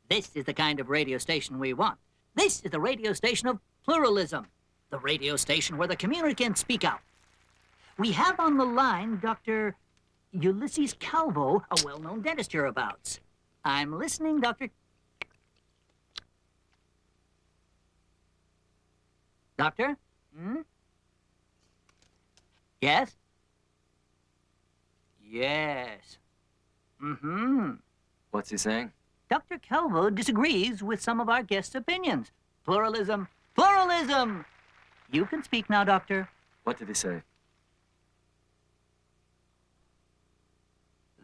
this is the kind of radio station we want. This is the radio station of pluralism. The radio station where the community can speak out. We have on the line Dr. Ulysses Calvo, a well-known dentist hereabouts. I'm listening, Dr. Doctor? Yes? Yes. What's he saying? Dr. Calvo disagrees with some of our guests' opinions. Pluralism. Pluralism! You can speak now, Doctor. What did he say?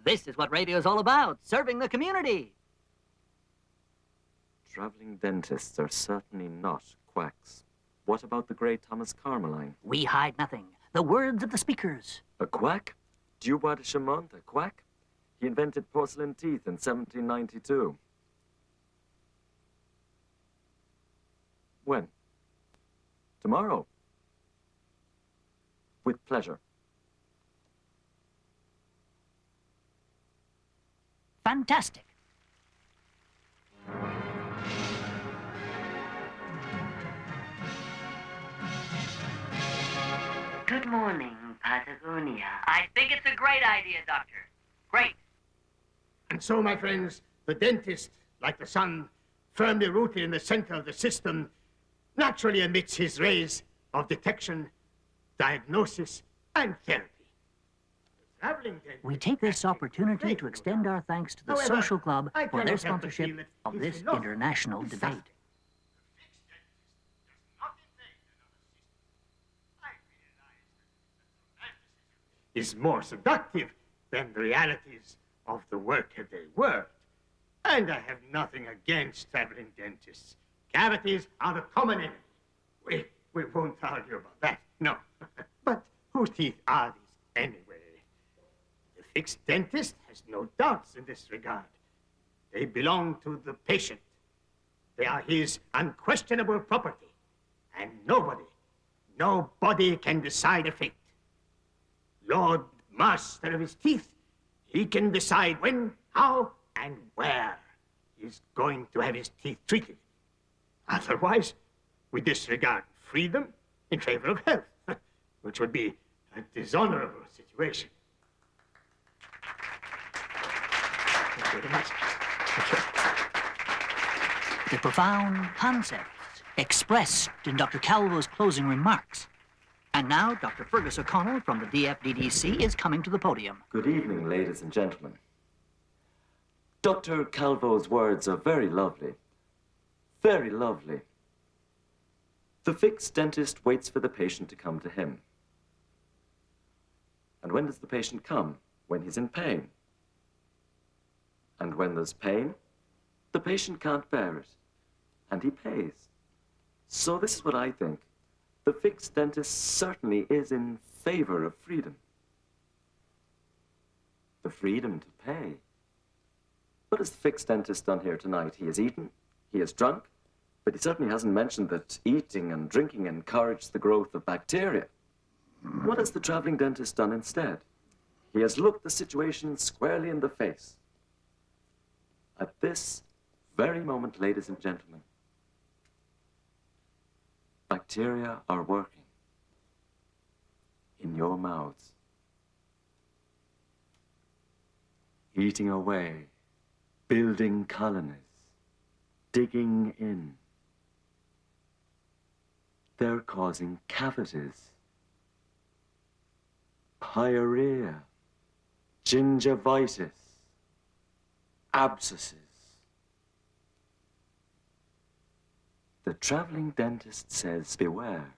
This is what radio's all about, serving the community. Traveling dentists are certainly not quacks. What about the great Thomas Carmeline? We hide nothing. The words of the speakers. A quack? Du Bois de Chaumont, a quack? He invented porcelain teeth in 1792. When? Tomorrow. With pleasure. Fantastic. Good morning, Patagonia. I think it's a great idea, Doctor. Great. And so, my friends, the dentist, like the sun, firmly rooted in the center of the system, naturally emits his rays of detection, diagnosis, and therapy. The traveling dentist We take this opportunity to extend our thanks to the However, Social Club I for cannot their help but sponsorship feel that of his this philosophy international is debate. is more seductive than the realities of the workaday world. And I have nothing against traveling dentists. Cavities are the common enemy. We won't argue about that, no. But whose teeth are these anyway? The fixed dentist has no doubts in this regard. They belong to the patient. They are his unquestionable property. And nobody can decide a fate. Lord Master of his teeth, he can decide when, how, and where he's going to have his teeth treated. Otherwise, we disregard freedom in favor of health, which would be a dishonorable situation. Thank you very much. The profound concepts expressed in Dr. Calvo's closing remarks. And now, Dr. Fergus O'Connell from the DFDDC is coming to the podium. Good evening, ladies and gentlemen. Dr. Calvo's words are very lovely. Very lovely. The fixed dentist waits for the patient to come to him. And when does the patient come? When he's in pain. And when there's pain, the patient can't bear it. And he pays. So this is what I think. The fixed dentist certainly is in favor of freedom. The freedom to pay. What has the fixed dentist done here tonight? He has eaten, he has drunk, but he certainly hasn't mentioned that eating and drinking encourage the growth of bacteria. What has the traveling dentist done instead? He has looked the situation squarely in the face. At this very moment, ladies and gentlemen, bacteria are working in your mouths, eating away, building colonies, digging in. They're causing cavities, pyorrhea, gingivitis, abscesses. The traveling dentist says, beware.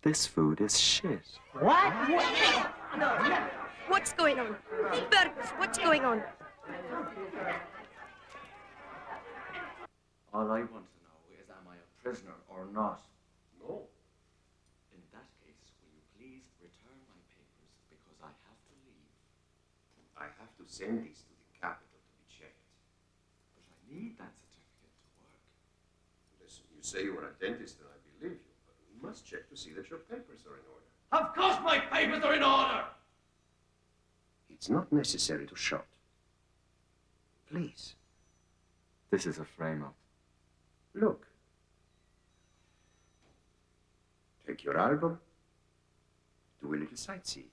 This food is shit. What? No. What's going on? Fergus, what's going on? All I want to know is, am I a prisoner or not? No. In that case, I have to send these to the capital to be checked. But I need that certificate to work. Listen, you say you are a dentist and I believe you, but we must check to see that your papers are in order. Of course my papers are in order! It's not necessary to shout. Please. This is a frame-up. Look. Take your album. Do a little sightseeing.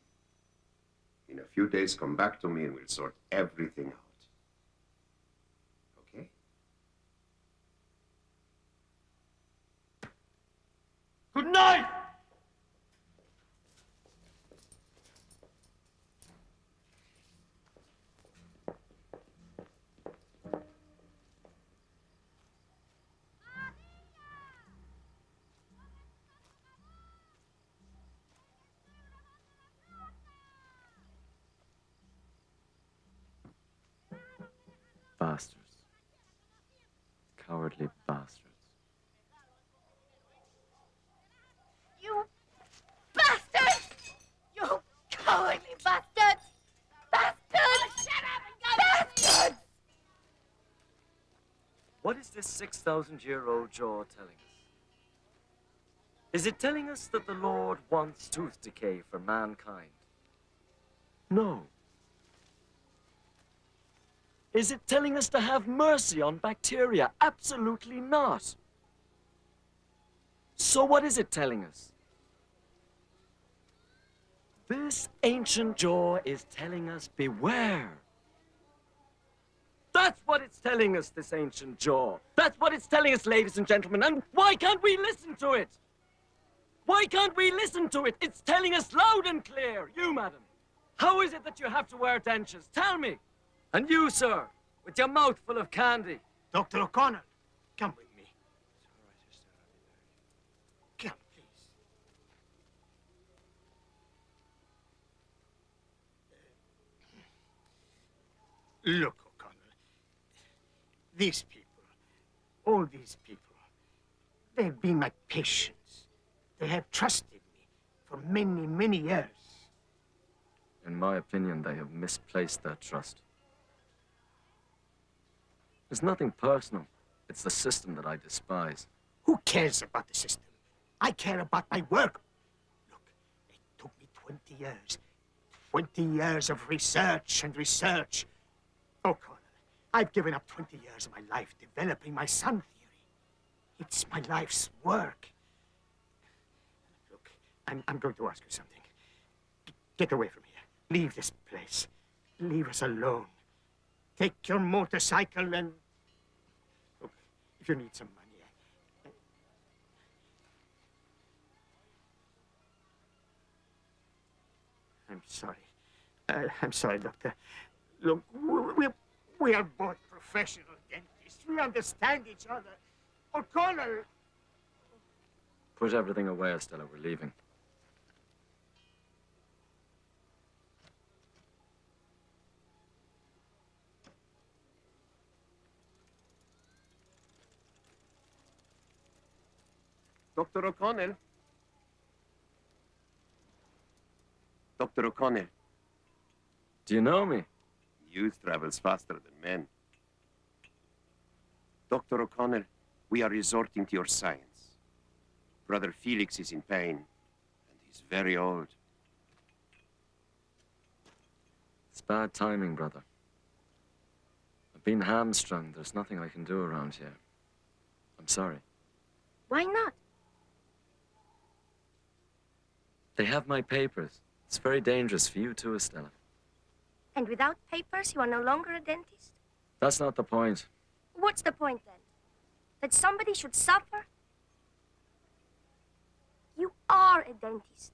In a few days, come back to me and we'll sort everything out. Okay? Good night! Bastards. Cowardly bastards. You bastards! You cowardly bastards! Bastards! Shut up and go! Bastards! What is this 6,000-year-old jaw telling us? Is it telling us that the Lord wants tooth decay for mankind? No. Is it telling us to have mercy on bacteria? Absolutely not. So what is it telling us? This ancient jaw is telling us beware. That's what it's telling us, this ancient jaw. That's what it's telling us, ladies and gentlemen. And why can't we listen to it? Why can't we listen to it? It's telling us loud and clear. You, madam, how is it that you have to wear dentures? Tell me. And you, sir, with your mouth full of candy. Dr. O'Connell, come with me. Come, please. Look, O'Connell. These people, all these people, they've been my patients. They have trusted me for many, many years. In my opinion, they have misplaced their trust. It's nothing personal. It's the system that I despise. Who cares about the system? I care about my work. Look, it took me 20 years. 20 years of research and research. O'Connell, I've given up 20 years of my life developing my sun theory. It's my life's work. Look, I'm going to ask you something. Get away from here. Leave this place. Leave us alone. Take your motorcycle and... Look, if you need some money... I'm sorry. I'm sorry, Doctor. Look, we are both professional dentists. We understand each other. O'Connell... Put everything away, Estela. We're leaving. Dr. O'Connell. Dr. O'Connell. Do you know me? Youth travels faster than men. Dr. O'Connell, we are resorting to your science. Brother Felix is in pain, and he's very old. It's bad timing, brother. I've been hamstrung. There's nothing I can do around here. I'm sorry. Why not? They have my papers. It's very dangerous for you too, Estela. And without papers, you are no longer a dentist? That's not the point. What's the point then? That somebody should suffer? You are a dentist.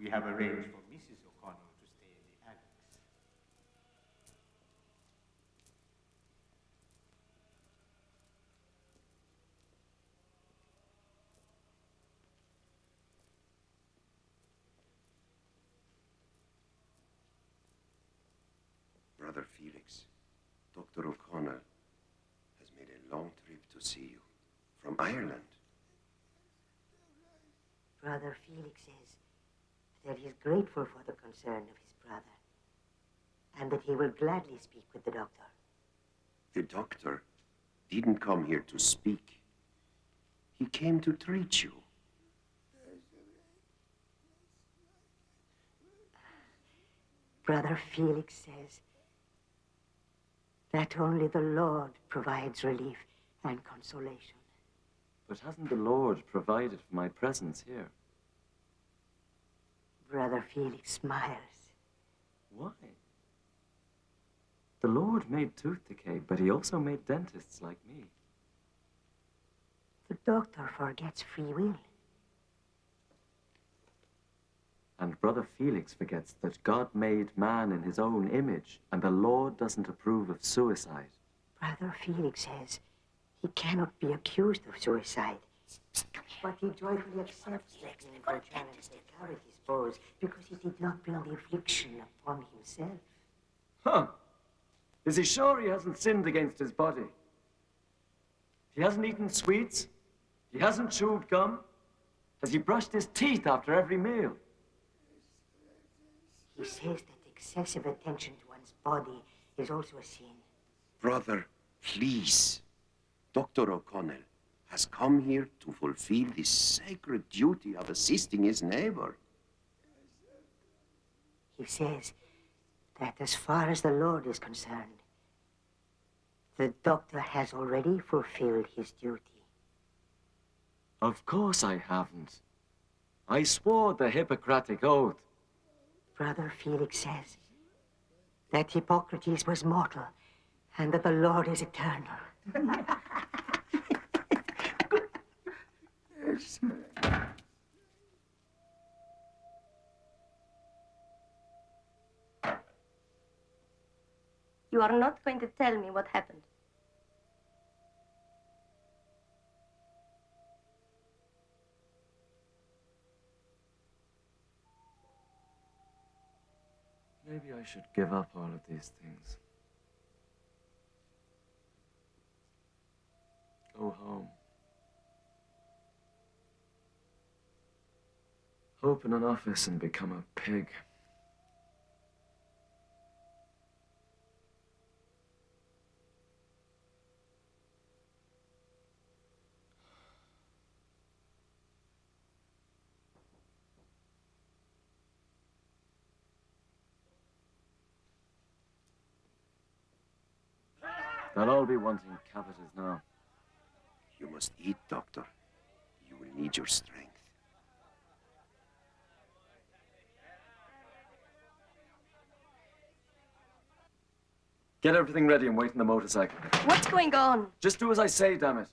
We have arranged for Mrs. O'Connell to stay in the annex. Brother Felix, Dr. O'Connell has made a long trip to see you. From Ireland. Brother Felix says that he is grateful for the concern of his brother, and that he will gladly speak with the doctor. The doctor didn't come here to speak. He came to treat you. Brother Felix says that only the Lord provides relief and consolation. But hasn't the Lord provided for my presence here? Brother Felix smiles. Why? The Lord made tooth decay, but he also made dentists like me. The doctor forgets free will. And Brother Felix forgets that God made man in his own image, and the Lord doesn't approve of suicide. Brother Felix says he cannot be accused of suicide, but he joyfully accepts the painful challenge that carried his foes because he did not bring the affliction upon himself. Huh. Is he sure he hasn't sinned against his body? He hasn't eaten sweets? He hasn't chewed gum? Has he brushed his teeth after every meal? He says that excessive attention to one's body is also a sin. Brother, please. Dr. O'Connell has come here to fulfill the sacred duty of assisting his neighbor. He says that as far as the Lord is concerned, the doctor has already fulfilled his duty. Of course I haven't. I swore the Hippocratic Oath. Brother Felix says that Hippocrates was mortal and that the Lord is eternal. You are not going to tell me what happened. Maybe I should give up all of these things. Go home. Open an office and become a pig. They'll all be wanting catheters now. You must eat, Doctor. You will need your strength. Get everything ready and wait in the motorcycle. What's going on? Just do as I say, damn it.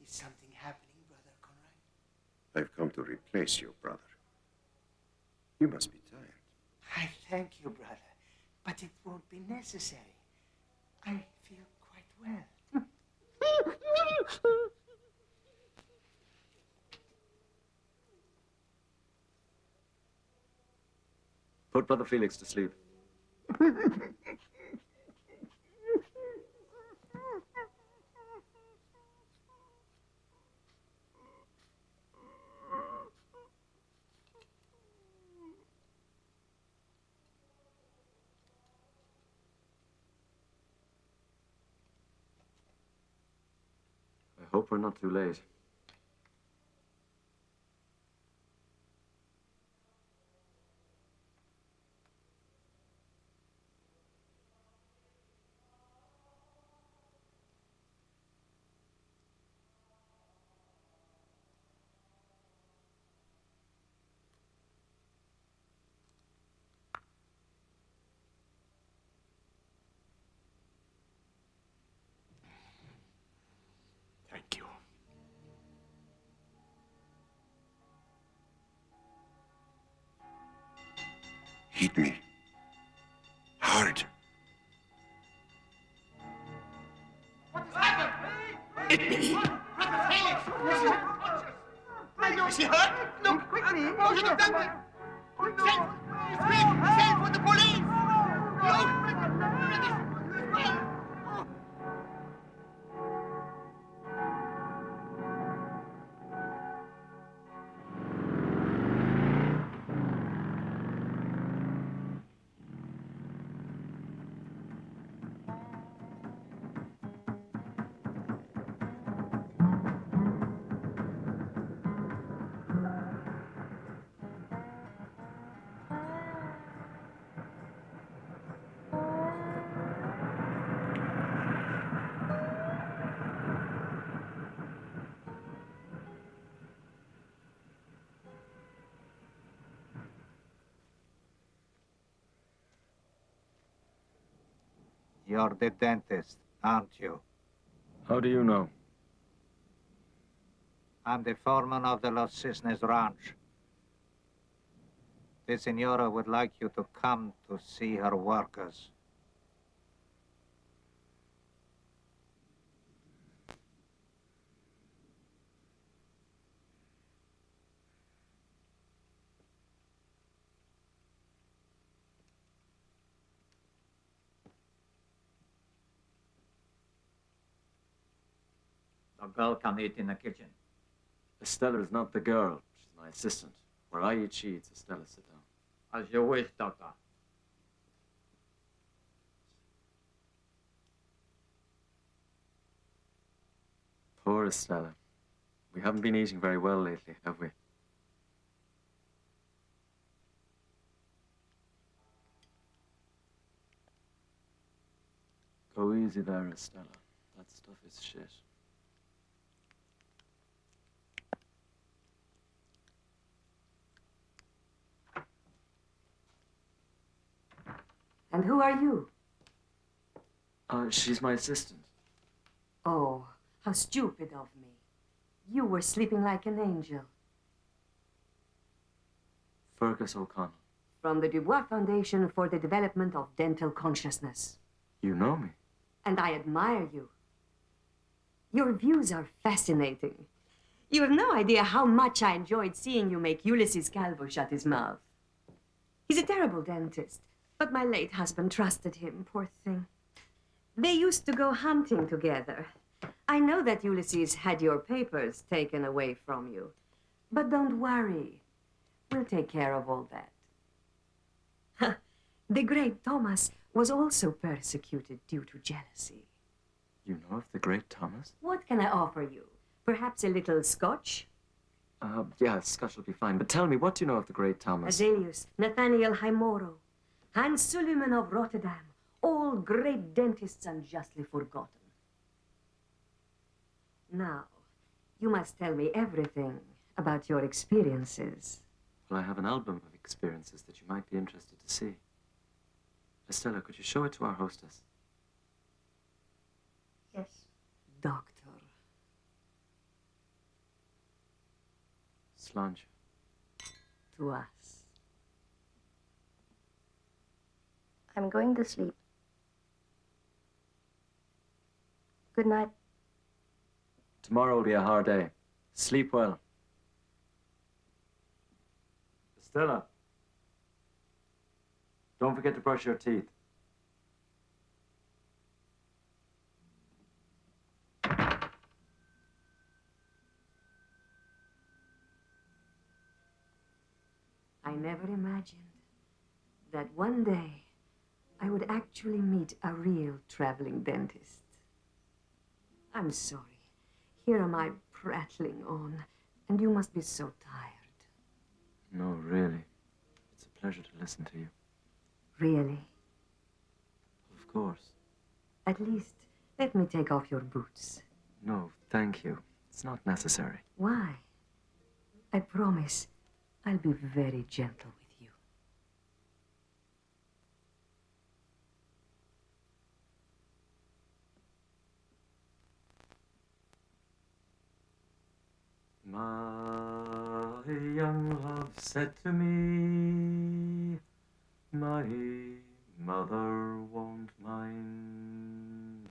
Is something happening, Brother Conrad? I've come to replace you, brother. You must be tired. I thank you, brother, but it won't be necessary. I feel quite well. Put Brother Felix to sleep. Hope we're not too late. Thank you. Hit me. Hard. Hit me! Is he hurt? Look, quickly! What should have done it? Send! Quick! Send for the police! You're the dentist, aren't you? How do you know? I'm the foreman of the Los Cisnes Ranch. The senora would like you to come to see her workers. The girl can eat in the kitchen. Estela is not the girl. She's my assistant. Where I eat, she eats. Estela, sit down. As you wish, Doctor. Poor Estela. We haven't been eating very well lately, have we? Go easy there, Estela. That stuff is shit. And who are you? She's my assistant. Oh, how stupid of me. You were sleeping like an angel. Fergus O'Connell. From the Dubois Foundation for the Development of Dental Consciousness. You know me. And I admire you. Your views are fascinating. You have no idea how much I enjoyed seeing you make Ulysses Calvo shut his mouth. He's a terrible dentist, but my late husband trusted him, poor thing. They used to go hunting together. I know that Ulysses had your papers taken away from you. But don't worry. We'll take care of all that. The great Thomas was also persecuted due to jealousy. You know of the great Thomas? What can I offer you? Perhaps a little scotch? Yeah, Scotch will be fine. But tell me, what do you know of the great Thomas? Azelius, Nathaniel Haimoro, Hans Suleiman of Rotterdam, all great dentists unjustly forgotten. Now, you must tell me everything about your experiences. Well, I have an album of experiences that you might be interested to see. Estela, could you show it to our hostess? Yes. Doctor. Slange. To us. I'm going to sleep. Good night. Tomorrow will be a hard day. Sleep well. Estela. Don't forget to brush your teeth. I never imagined that one day I would actually meet a real traveling dentist. I'm sorry. Here am I prattling on, and you must be so tired. No, really. It's a pleasure to listen to you. Really? Of course. At least, let me take off your boots. No, thank you. It's not necessary. Why? I promise I'll be very gentle with you. My young love said to me, my mother won't mind,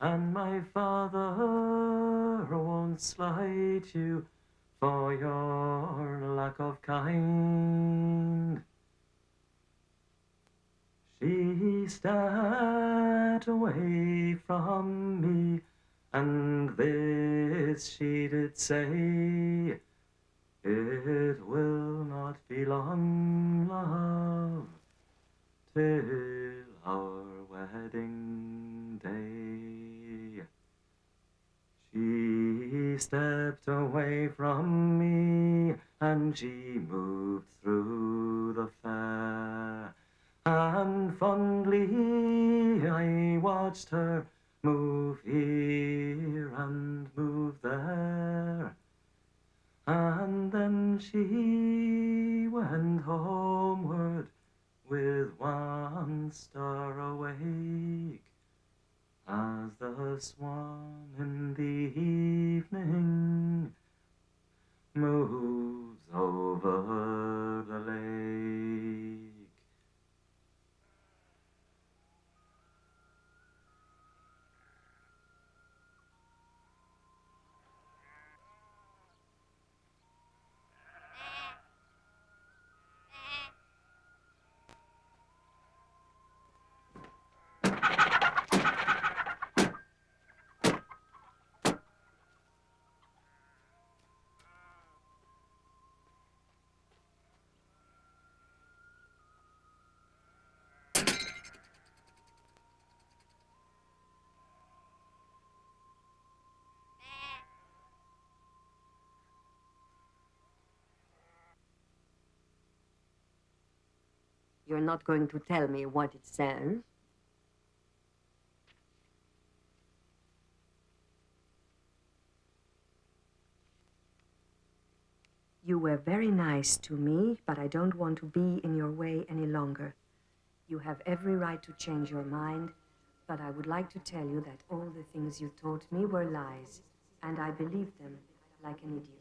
and my father won't slight you for your lack of kind. She stepped away from me, and this she did say, it will not be long, love, till our wedding day. She stepped away from me, and she moved through the fair, and fondly I watched her move here and move there. And then she went homeward with one star awake, as the swan in the evening moves over the lake. You're not going to tell me what it says? You were very nice to me, but I don't want to be in your way any longer. You have every right to change your mind, but I would like to tell you that all the things you taught me were lies, and I believed them like an idiot.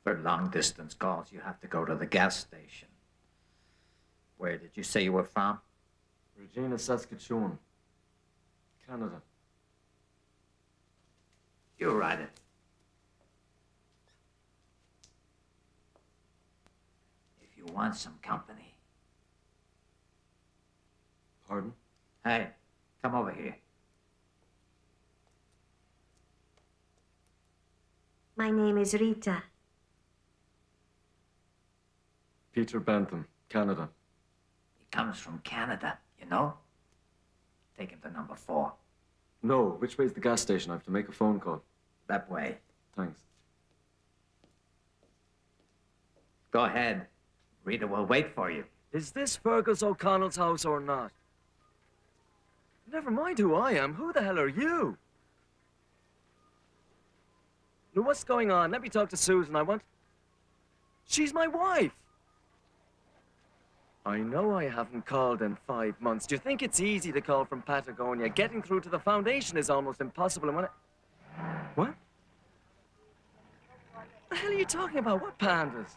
For long-distance calls, you have to go to the gas station. Where did you say you were from? Regina, Saskatchewan, Canada. You write it. If you want some company. Pardon? Hey, come over here. My name is Rita. Peter Bentham, Canada. He comes from Canada, you know? Take him to number 4. No, which way's the gas station? I have to make a phone call. That way. Thanks. Go ahead. Rita will wait for you. Is this Fergus O'Connell's house or not? Never mind who I am. Who the hell are you? Now, what's going on? Let me talk to Susan. I want... She's my wife. I know I haven't called in 5 months. Do you think it's easy to call from Patagonia? Getting through to the foundation is almost impossible. And when What? The hell are you talking about? What pandas?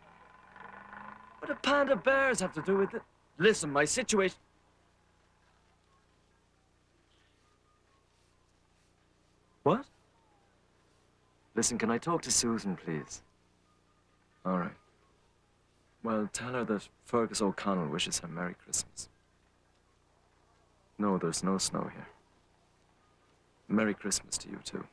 What do panda bears have to do with it? Listen, my situation... What? Listen, can I talk to Susan, please? All right. Well, tell her that Fergus O'Connell wishes her Merry Christmas. No, there's no snow here. Merry Christmas to you, too.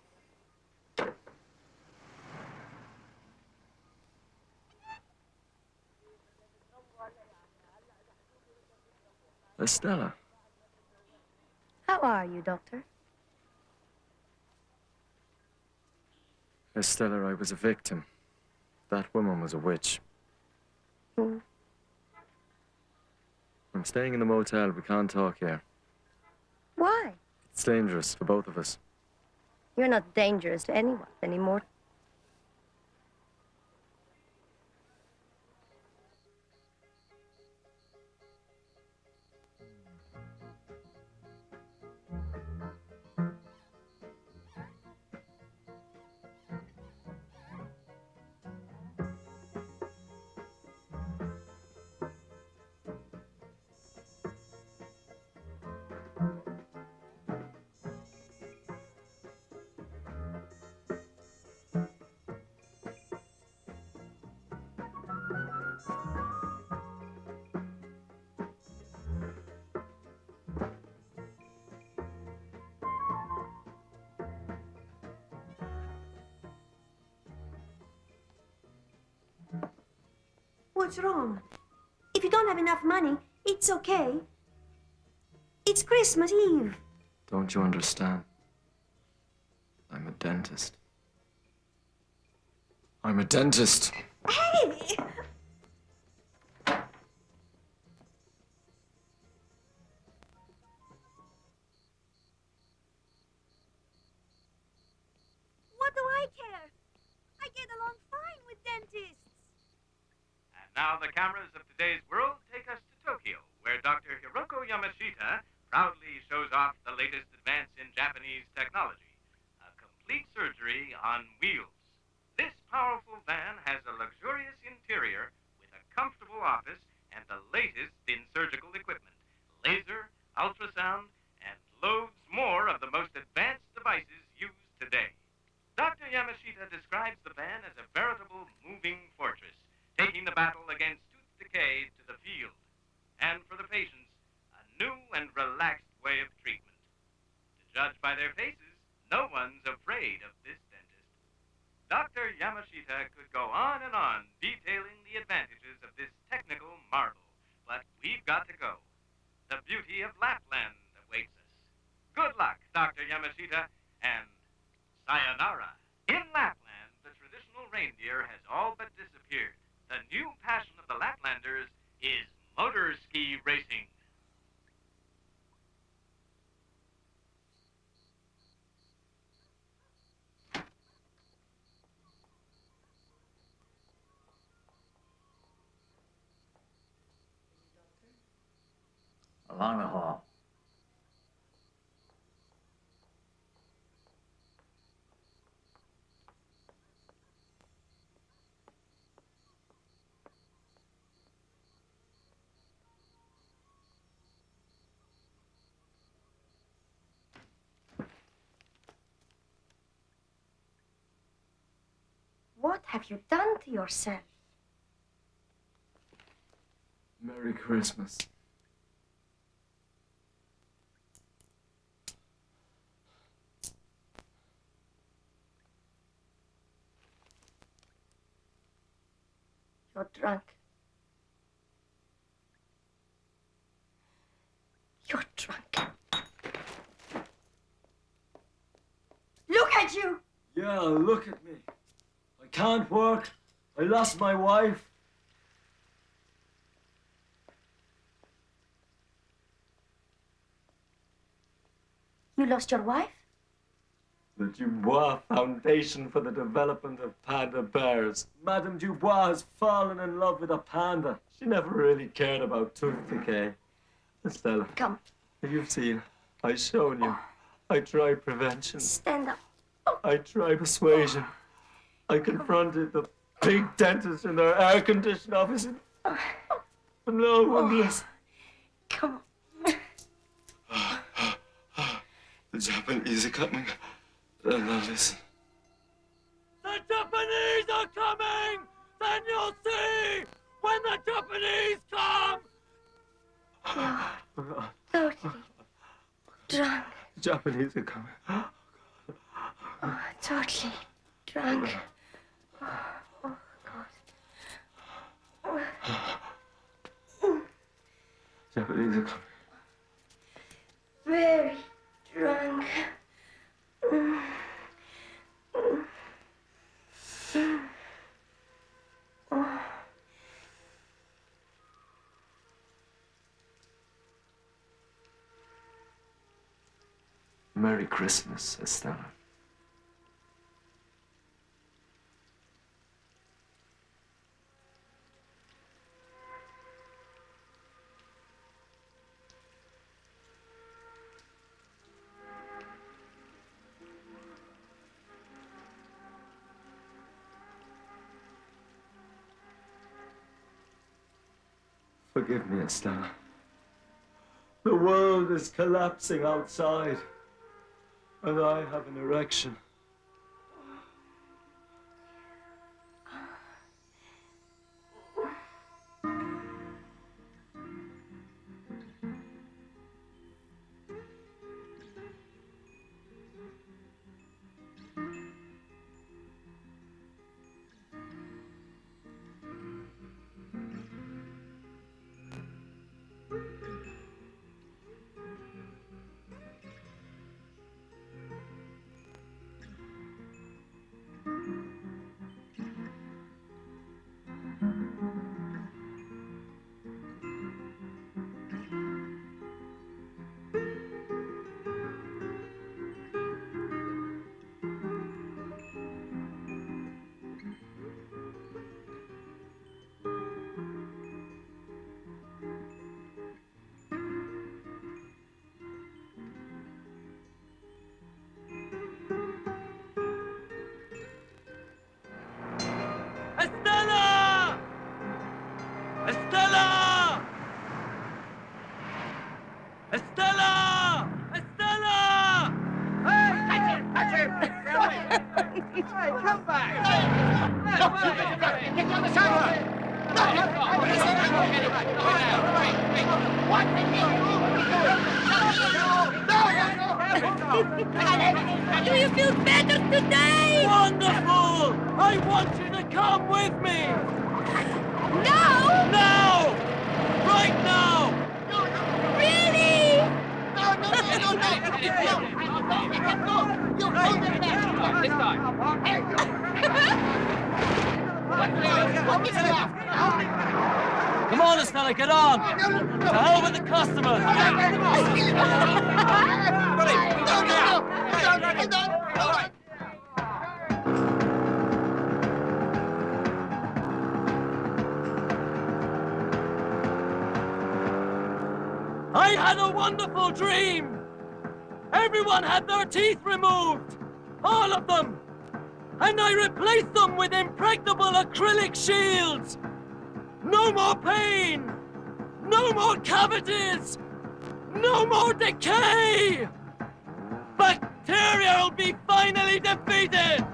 Estela. How are you, Doctor? Estela, I was a victim. That woman was a witch. Hmm. I'm staying in the motel. We can't talk here. Why? It's dangerous for both of us. You're not dangerous to anyone anymore. What's wrong? If you don't have enough money, it's okay. It's Christmas Eve. Don't you understand? I'm a dentist. I'm a dentist. Hey! What do I care? I get along fine with dentists. And now the cameras of today's world take us to Tokyo, where Dr. Hiroko Yamashita proudly shows off the latest advance in Japanese technology, a complete surgery on wheels. This powerful van has a luxurious interior with a comfortable office and the latest in surgical equipment, laser, ultrasound, and loads more of the most advanced devices used today. Dr. Yamashita describes the van as a veritable moving fortress, taking the battle against tooth decay to the field. And for the patients, a new and relaxed way of treatment. To judge by their faces, no one's afraid of this dentist. Dr. Yamashita could go on and on detailing the advantages of this technical marvel, but we've got to go. The beauty of Lapland awaits us. Good luck, Dr. Yamashita, and sayonara. In Lapland, the traditional reindeer has all but disappeared. The new passion of the Laplanders is motor ski racing. Along the hall. What have you done to yourself? Merry Christmas. You're drunk. You're drunk. Look at you! Yeah, look at me. I can't work. I lost my wife. You lost your wife? The Dubois Foundation for the Development of Panda Bears. Madame Dubois has fallen in love with a panda. She never really cared about tooth decay. Estela. Come. You've seen. I've shown you. I tried prevention. Stand up. I tried persuasion. I confronted the big dentists in their air-conditioned office. But no one listened. Come on. The Japanese are coming. Now listen. The Japanese are coming! Then you'll see! When the Japanese come! You're totally drunk. The Japanese are coming. Oh, totally drunk. Oh, God. Japanese are coming. Very drunk. Merry Christmas, Estela. Forgive me, Estela. The world is collapsing outside, and I have an erection. Estela! Estela! Estela! Estela! Hey, catch him! Hey, come back! Get the other side! Do you feel better today? Wonderful! I want you to come with me! Now? Now! Right now! Really? Come on, Estela, get on! To hell with the customers! I had a wonderful dream! Everyone had their teeth removed! All of them! And I replaced them with impregnable acrylic shields! No more pain! No more cavities! No more decay! Bacteria will be finally defeated!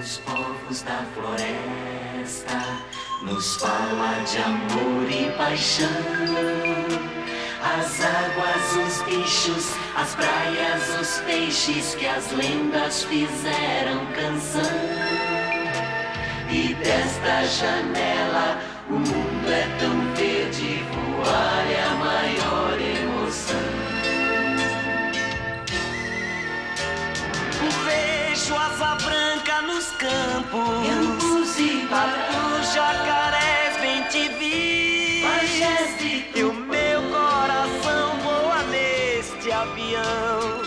Os povos da floresta nos fala de amor e paixão. As águas, os bichos, as praias, os peixes que as lendas fizeram canção. E desta janela o mundo é tão verde, voar é a maior emoção. Vejo asa branca nos campos e os jacarés bem te vi. E o meu coração voa neste avião.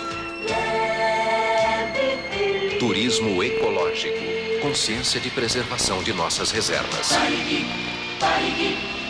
Turismo ecológico. Consciência de preservação de nossas reservas. Parigui, parigui.